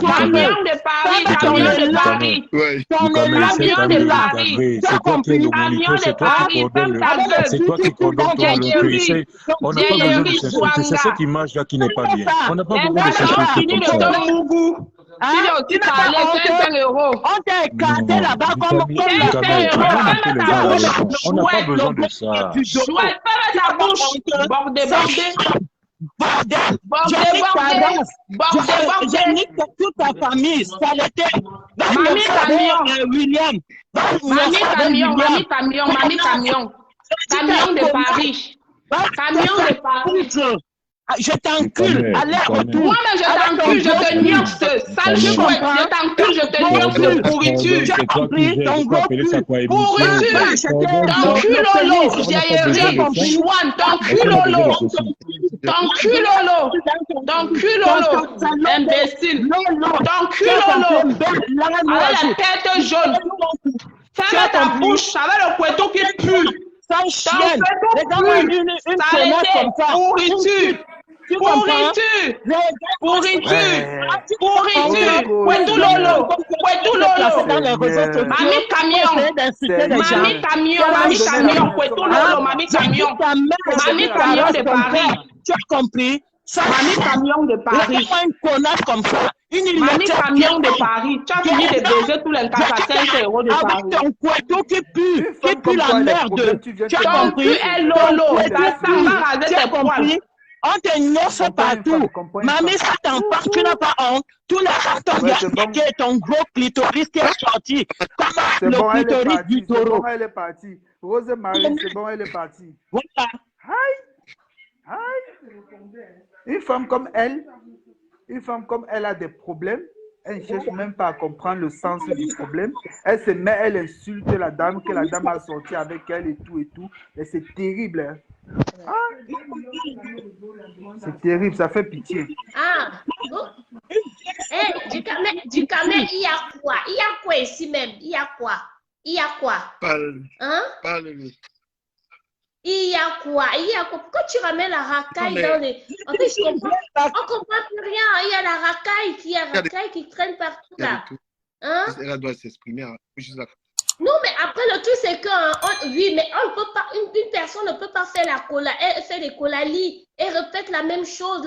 Camion de Paris. Camion de Paris. Camion de Paris.
C'est toi qui es le moniteur, c'est toi qui coordonne le pays. On n'a pas besoin de s'insulter. C'est cette image-là qui n'est pas bien. On n'a pas besoin de s'insulter comme ça.
On t'a écarté là-bas comme
on n'a pas besoin de ça.
J'ai niqué toute ta famille. Ça l'était.
Mamie camion.
William.
Mamie camion. Mamie camion. Mamie camion. Camion de Paris. Camion de Paris.
Je t'encule. Allez, retour.
Moi, mais je t'encule, je te nique ce sale chouette. Je t'encule, je te nique ce pourriture.
J'ai compris ton gros cul.
Pourriture. Ton culolo. Vieillerie. Chouane. Ton culolo. Ton culolo. Ton culolo. Imbécile. Ton culolo. Avec la tête jaune. Ferme ta bouche avec le couteau qui pue.
Sans chienne. Regarde-moi une connasse comme ça.
Pourriture. Pourriture. Pouetou lolo. Mamie camion. Mamie camion. Mamie camion. Pouetou lolo. Mamie camion. Mamie camion de Paris.
Tu as compris?
Mamie camion de Paris.
Une connasse comme ça.
Mamie camion de Paris. Tu as fini de baiser tous les 45 euros de Paris.
Avec ton couteau qui pue la merde. Tu as compris?
Lolo. Ça va raser tes poils.
On te noce partout. Mamie, ça t'emporte, tu n'as pas honte. Tous les cartons et ton gros clitoris qui est sorti. Comme le clitoris du taureau.
C'est bon, elle est partie. Rose-Marie, c'est bon, elle est partie.
Voilà.
Une femme comme elle a des problèmes. Elle ne cherche même pas à comprendre le sens du problème. Elle se met, elle insulte la dame, que la dame a sorti avec elle et tout. Et c'est terrible. Hein? C'est terrible, ça fait pitié.
Ah, bon. Du Cameroun, il y a quoi? Il y a quoi ici même? Il y a quoi? Il y a quoi? Hein?
Parle-lui.
Il y a quoi? Il y a quoi? Pourquoi tu ramènes la racaille dans les... En fait, on comprend plus rien. Il y a la racaille qui traîne partout là. Hein?
Elle doit s'exprimer.
Non, mais après, le truc, c'est que, oui, mais on peut pas, une personne ne peut pas faire la cola. Elle fait des colalis. Elle répète la même chose,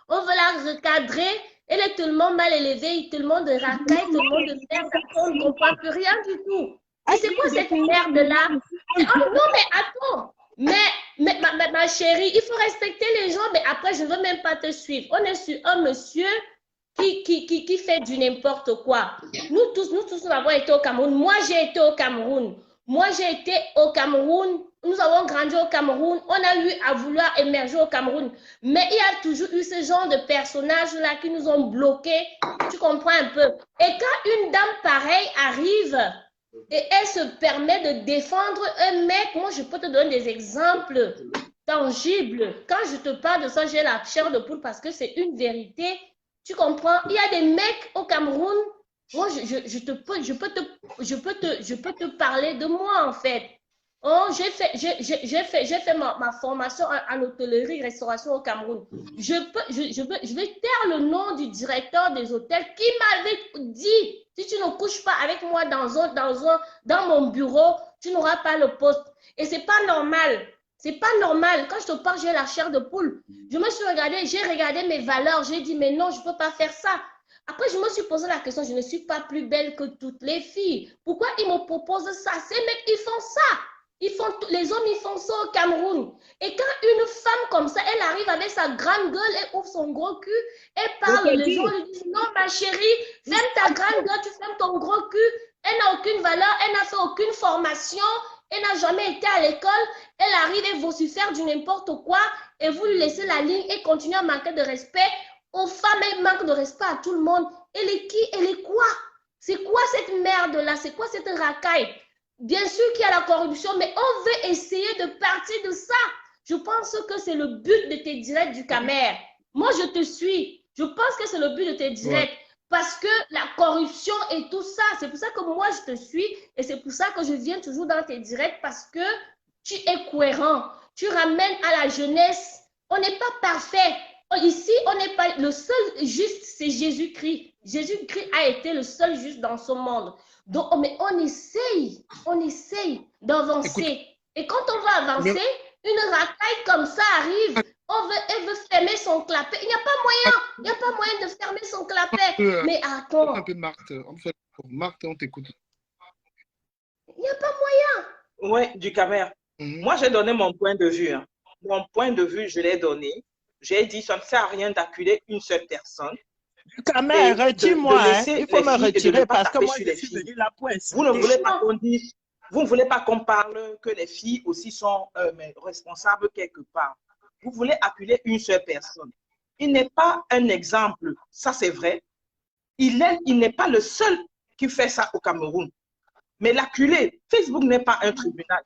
On veut la recadrer. Elle est tellement mal élevée, tellement de racaille, tellement de merde. On ne comprend plus rien du tout. Et c'est quoi cette merde-là? Non, mais attends. Mais ma chérie, il faut respecter les gens, mais après, je ne veux même pas te suivre. On est sur un monsieur qui fait du n'importe quoi. Nous tous, nous avons été au Cameroun. Moi, j'ai été au Cameroun. Nous avons grandi au Cameroun. On a eu à vouloir émerger au Cameroun. Mais il y a toujours eu ce genre de personnages-là qui nous ont bloqués. Tu comprends un peu? Et quand une dame pareille arrive et elle se permet de défendre un mec, moi, je peux te donner des exemples tangibles. Quand je te parle de ça, j'ai la chair de poule parce que c'est une vérité. Tu comprends? Il y a des mecs au Cameroun. Moi, je peux te parler de moi, en fait. Oh, j'ai fait ma formation en hôtellerie, restauration au Cameroun. Je vais taire le nom du directeur des hôtels qui m'avait dit, si tu ne couches pas avec moi dans mon bureau, tu n'auras pas le poste. Et c'est pas normal. C'est pas normal. Quand je te parle, j'ai la chair de poule. Je me suis regardée, j'ai regardé mes valeurs. J'ai dit, mais non, je ne peux pas faire ça. Après, je me suis posé la question, je ne suis pas plus belle que toutes les filles. Pourquoi ils me proposent ça? Ces mecs, ils font ça. Les hommes, ils font ça au Cameroun. Et quand une femme comme ça, elle arrive avec sa grande gueule, elle ouvre son gros cul, elle parle, les gens lui disent, non, ma chérie, ferme ta grande gueule, tu fermes ton gros cul. Elle n'a aucune valeur, elle n'a fait aucune formation. Elle n'a jamais été à l'école, elle arrive et vocifère du n'importe quoi et vous lui laissez la ligne et continue à manquer de respect aux femmes, elle manque de respect à tout le monde. Elle est qui? Elle est quoi? C'est quoi cette merde-là? C'est quoi cette racaille? Bien sûr qu'il y a la corruption, mais on veut essayer de partir de ça. Je pense que c'est le but de tes directs du Camer. Moi, je te suis. Je pense que c'est le but de tes directs. Ouais. Parce que la corruption et tout ça, c'est pour ça que moi, je te suis et c'est pour ça que je viens toujours dans tes directs parce que tu es cohérent. Tu ramènes à la jeunesse. On n'est pas parfait. Ici, on n'est pas le seul juste, c'est Jésus-Christ. Jésus-Christ a été le seul juste dans ce monde. Donc, mais on essaye d'avancer. Et quand on va avancer, une racaille comme ça arrive. Elle veut fermer son clapet. Il n'y a pas moyen de fermer son clapet. Mais attends.
Un peu Marthe. Marthe, on t'écoute.
Il n'y a pas moyen.
Oui, du Camer. Moi, j'ai donné mon point de vue. Hein. Mon point de vue, je l'ai donné. J'ai dit, ça ne sert à rien d'acculer une seule personne.
Du Camer, retire-moi. Il faut me retirer parce que moi, je suis venu là pour insulter.
Vous ne voulez pas qu'on dise, vous ne voulez pas qu'on parle que les filles aussi sont responsables quelque part. Vous voulez acculer une seule personne. Il n'est pas un exemple, ça c'est vrai. Il n'est pas le seul qui fait ça au Cameroun. Mais l'acculer, Facebook n'est pas un tribunal.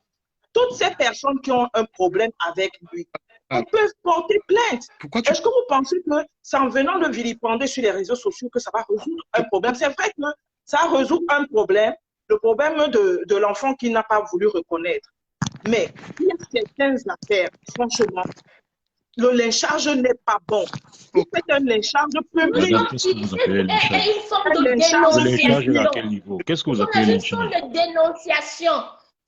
Toutes ces personnes qui ont un problème avec lui, on peut porter plainte. Est-ce que vous pensez que c'est en venant de vilipender sur les réseaux sociaux que ça va résoudre un problème? C'est vrai que ça résout un problème, le problème de l'enfant qui n'a pas voulu reconnaître. Mais il y a certaines affaires, franchement, le lynchage n'est pas bon. Vous faites un lynchage public.
Qu'est-ce que vous appelez lynchage?
Une forme de dénonciation.
Le lynchage est à quel niveau? Qu'est-ce que vous appelez lynchage?
Une forme de dénonciation.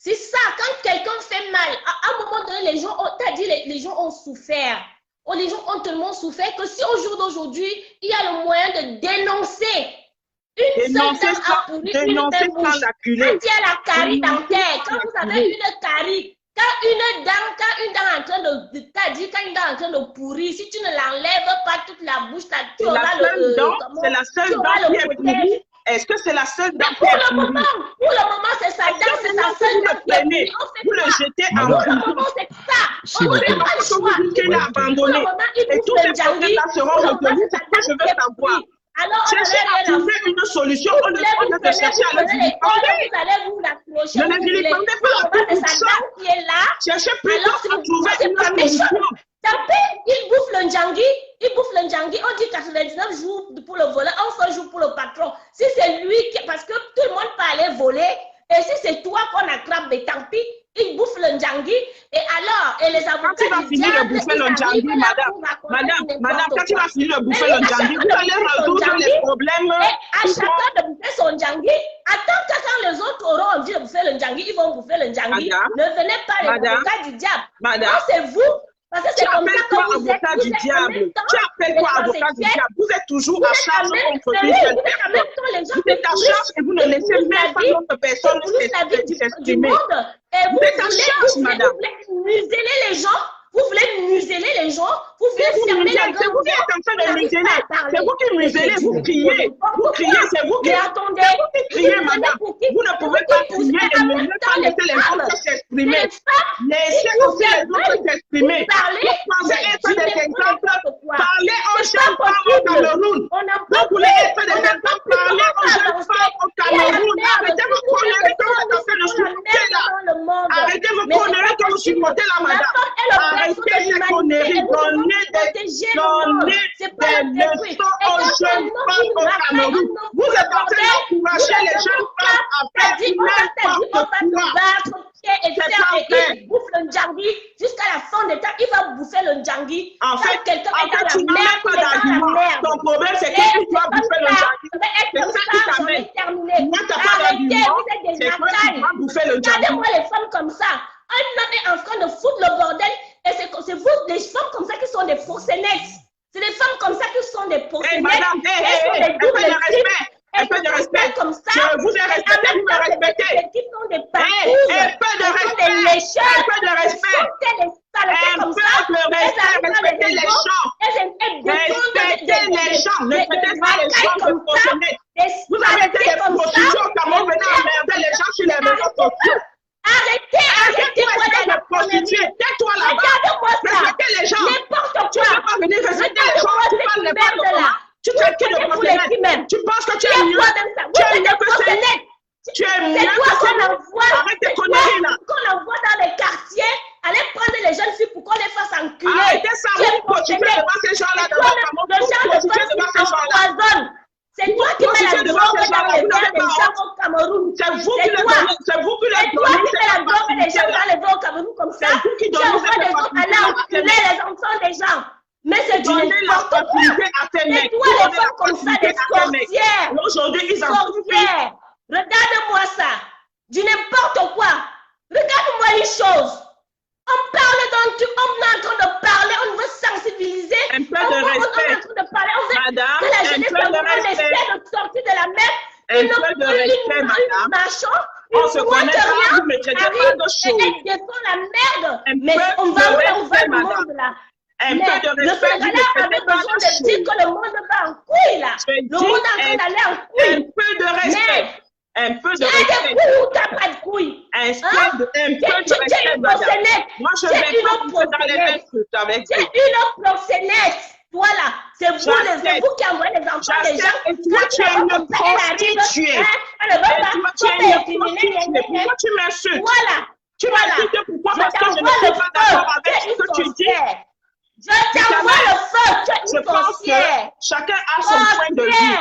C'est ça, quand quelqu'un fait mal, à un moment donné, les gens ont souffert. Les gens ont tellement souffert que si au jour d'aujourd'hui, il y a le moyen de dénoncer. Une seule dame a pourri une telle bouche. Quand il y a la carie dentaire, quand vous avez une carie, quand une dent est en train de pourrir, si tu ne l'enlèves pas toute la bouche, tu auras le...
C'est la seule dent qui est pourrie. Est-ce que c'est la seule dent qui est pourrie?
Pour le moment, c'est sa dent, c'est sa seule dent qui est pourrie.
Vous le jetez en
Pour le moment, c'est ça. On ne fait pas le choix.
Qu'il a abandonné. Et tous ces problèmes-là seront retenus. C'est ce que je veux savoir. Cherchez à trouver une solution. On ne cherche à le dire.
Vous allez vous la débauché.
Je ne vilipendais pas à tout
C'est sa dame qui est là.
Cherchez plutôt
Alors, si
à
vous
trouver
c'est
une
pas méchant.
solution.
Tapez, il bouffe le Ndjangi. Il bouffe le Ndjangi. On dit 99 jours pour le voler, 11 jours pour le patron. Si c'est lui qui. Parce que tout le monde peut aller voler. Et si c'est toi qu'on attrape, mais tant pis. Il bouffe le Ndjangi. Et alors, et les avocats.
Quand tu vas finir de bouffer le Ndjangi, madame, quand tu vas finir de bouffer le Ndjangi, vous allez résoudre les problèmes.
Et à chacun de bouffer son Ndjangi, attends que quand les autres auront envie de bouffer le Ndjangi, ils vont bouffer le Ndjangi. Ne venez pas les avocats du diable. Non, c'est vous. Parce que c'est comme ça que vous êtes.
Avocat du diable. Tu appelles quoi avocat du diable? Vous êtes toujours à charge contre une seule personne. Vous êtes à charge et vous ne laissez même pas notre personne s'exprimer.
Vous êtes à charge, madame. Vous voulez museler les gens. Vous voulez museler les gens. Vous voulez fermer la gueule.
C'est vous qui êtes en train de museler. C'est vous qui muselez. Vous criez. Vous criez. C'est vous qui criez, madame. Vous ne pouvez pas crier et ne pas laisser les autres s'exprimer. Laissez aussi les autres s'exprimer. Vous pensez être des exemples. Parlez aux jeunes femmes au Cameroun. Vous voulez être des exemples. Parlez aux jeunes femmes au Cameroun. Arrêtez vos conneries que vous êtes en train de supporter là. Arrêtez vos conneries que vous supportez là, madame. Arrêtez ces conneries, donnez des leçons aux jeunes femmes au Cameroun. Vous êtes en train d'encourager les jeunes femmes à faire n'importe quoi.
Et il bouffe le Ndjangi jusqu'à la fin des temps. Il va bouffer le Ndjangi.
En fait, tu n'as même pas d'argument. Ton problème, c'est que tu dois bouffer le Ndjangi. C'est ça qui t'amène. Moi, tu n'as pas d'argument. C'est quoi tu dois bouffer le Ndjangi.
Regardez-moi les femmes comme ça. Un homme est en train de foutre le bordel. Et c'est vous, les femmes comme ça qui sont des proxénètes. C'est des femmes comme ça qui sont des proxénètes.
Madame, un peu de respect.
Comme ça.
Je vous ai respecté, vous me respectez.
Qui sont des
Un peu de respect. Un peu de respect. Un peu de respect. Respectez les gens. Respectez les gens. Ne respectez pas les gens de proxénètes. Vous avez été des prostituées au Cameroun, venez emmerder les gens sur les réseaux sociaux.
Arrêtez
de prostituer. Tais-toi là-bas. Respectez les gens.
N'importe quoi.
Tu ne peux pas venir respecter les gens. Tu parles n'importe quoi. Tu fais que de proxénètes. Tu penses que tu es mieux. Tu es mieux que c'est. Tu es mieux que c'est. Arrête tes conneries là.
Qu'on envoie dans les quartiers, aller prendre les jeunes filles pour qu'on les fasse enculer.
Arrêtez ça, vous prostituez devant ces gens-là.
C'est toi qui mets la drogue dans les verres des gens au Cameroun.
C'est vous qui les donnez. C'est vous qui les
donnez. C'est toi qui mets la drogue des gens dans les verres au Cameroun comme ça.
C'est vous qui donnez.
Tu envoies des autres aller enculer les enfants des gens. Mais c'est du n'importe quoi. C'est toi les femmes comme ça, des sorcières.
Aujourd'hui, ils en
sorcières. Regarde-moi ça. Du n'importe quoi. Regarde-moi une chose. On parle on est en train de parler, on veut sensibiliser.
Un peu de respect.
On est en train de parler, on veut
madame,
que la jeunesse essaie de sortir de la mer.
Un peu de respect, madame. On se connaît pas, vous me traitez pas de choses.
Elle défend la merde. Mais on va où le monde là?
Un peu de respect,
le Sénégalais avait besoin de dire que le monde va en couille là. Le monde est en train d'aller en couille.
Un peu de respect. Un peu de
respect. Tu as des couilles ou tu n'as pas de couilles?
Un peu de respect, madame. Moi, je vais pas vous dans les mêmes trucs avec vous.
C'est une proxénète. Voilà, c'est vous qui envoyez les enfants des gens.
Et toi, tu es une prostituée. Pourquoi tu m'insultes?
Voilà.
Tu m'insultes pourquoi? Parce que je ne suis pas d'accord avec ce que tu dis.
Je t'envoie le feu, tu es une sorcière.
Chacun a son point de vue.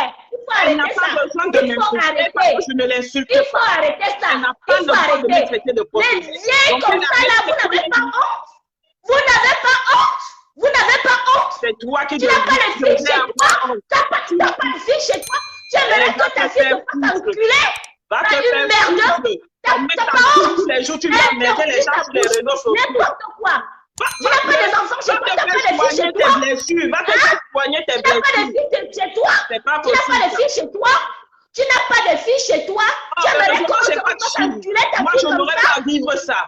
Elle n'a pas besoin de m'insulter parce que je ne l'insulte pas.
Il faut arrêter ça.
Elle n'a pas le droit de me traiter de prostituée.
Les vieilles comme ça là, vous n'avez pas honte. Vous n'avez pas honte. Vous n'avez pas honte.
C'est toi qui
tu n'as pas de filles chez toi. Tu n'as pas de filles chez toi. Tu aimerais que ta fille se fasse enculer.
Va te faire
merde.
T'as pas honte. Tous les jours, tu vas emmerder les gens sur les réseaux sociaux.
N'importe quoi. Tu n'as pas des enfants chez toi, tu n'as pas de filles chez toi.
Va te faire soigner tes blessures.
Tu n'as pas de filles chez toi.
C'est pas
possible. Tu n'as pas de filles chez toi. Tu n'as pas de filles chez toi. Tu aimerais qu'on se fasse enculer ta fille comme ça.
Moi, je n'aurais pas à vivre ça.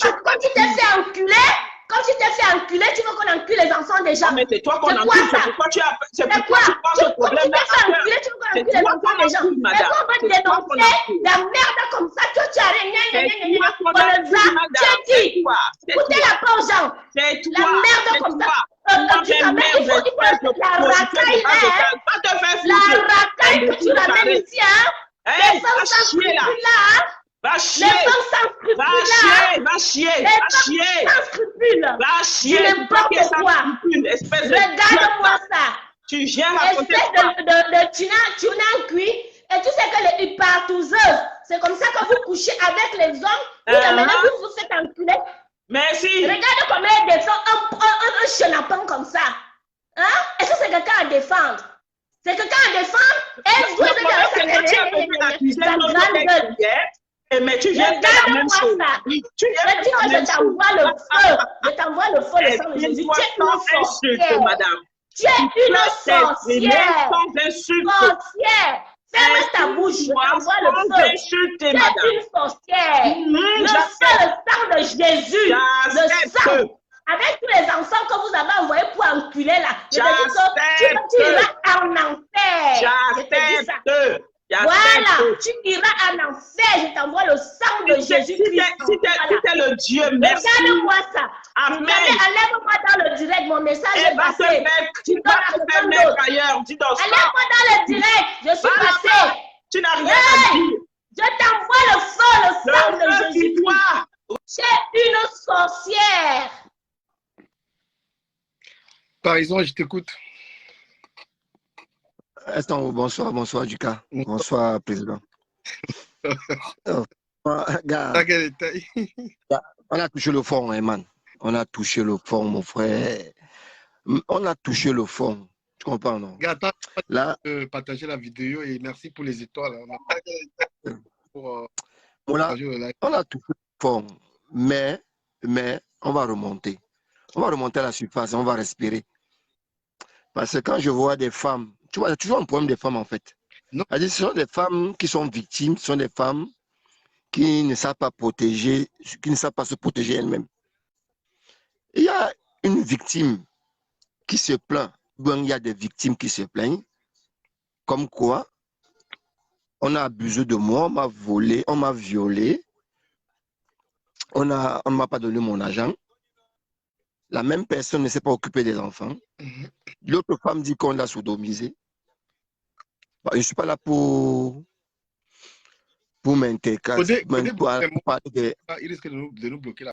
Quand tu t'es fait enculer, quand tu t'es fait enculer, tu veux qu'on encule les enfants des gens.
Mais c'est toi qu'on encule. C'est pourquoi tu penses au problème là.
Tu t'es fait enculer, tu veux qu'on encule les enfants des gens. Mais on va te dénoncer la merde comme ça que tu as rien. On le va. C'est dit. Écoutez la part aux gens.
C'est toi.
La merde comme ça. Il faut la racaille là. La racaille que tu ramènes ici. Les femmes là.
Va chier.
Les
Va chier,
Les
va
femmes
chier.
sans scrupules.
Va chier.
Du n'importe quoi.
Espèce de
Regarde-moi ça.
Tu viens raconter quoi?
Espèce de tuna cuit. Et tu sais que les hypertouseuses, c'est comme ça que vous couchez avec les hommes. Vous amenez, vous faites enculer.
Merci.
Regarde comment elle défend un chenapan comme ça. Hein? Est-ce que c'est quelqu'un à défendre? C'est quelqu'un à défendre? Elle doit
mais tu viens de la même chose.
Je dis que je t'envoie le feu. Je t'envoie le feu, le sang de Jésus. Tu es une sorcière,
madame.
Tu es une sorcière.
Sans insulte.
Sorcière. Ferme ta bouche, je t'envoie le feu. Tu es une sorcière. Le feu, le sang de Jésus. Le sang. Avec tous les enfants que vous avez envoyés pour enculer là. Je te dis que tu iras en enfer. Je te dis ça. Voilà, tu iras en enfer. Je t'envoie le sang de Jésus-Christ.
Si t'es le Dieu, merci.
Regarde-moi ça.
Amen.
Enlève-moi dans le direct, mon message est passé.
Tu vas te mettre ailleurs. Dis donc ça.
Enlève-moi dans le direct. Je suis passé.
Tu n'as rien à dire.
Je t'envoie le feu, le sang de Jésus-Christ. Tu es une sorcière.
Par exemple, je t'écoute.
Bonsoir, Duka. Bonsoir, président. Gars, on a touché le fond, hein, man. On a touché le fond, mon frère. On a touché le fond. Tu comprends, non?
Gars, là, partager la vidéo et merci pour les étoiles.
On a touché le fond, mais on va remonter. On va remonter à la surface, on va respirer. Parce que quand je vois des femmes, tu vois, il y a toujours un problème des femmes en fait. Ce sont des femmes qui sont victimes, ce sont des femmes qui ne savent pas protéger, qui ne savent pas se protéger elles-mêmes. Il y a une victime qui se plaint, il y a des victimes qui se plaignent, comme quoi on a abusé de moi, on m'a volé, on m'a violé, on ne m'a pas donné mon argent. La même personne ne s'est pas occupée des enfants. L'autre femme dit qu'on l'a sodomisé. Je ne suis pas là pour m'intercaler.
Il risque de nous bloquer là.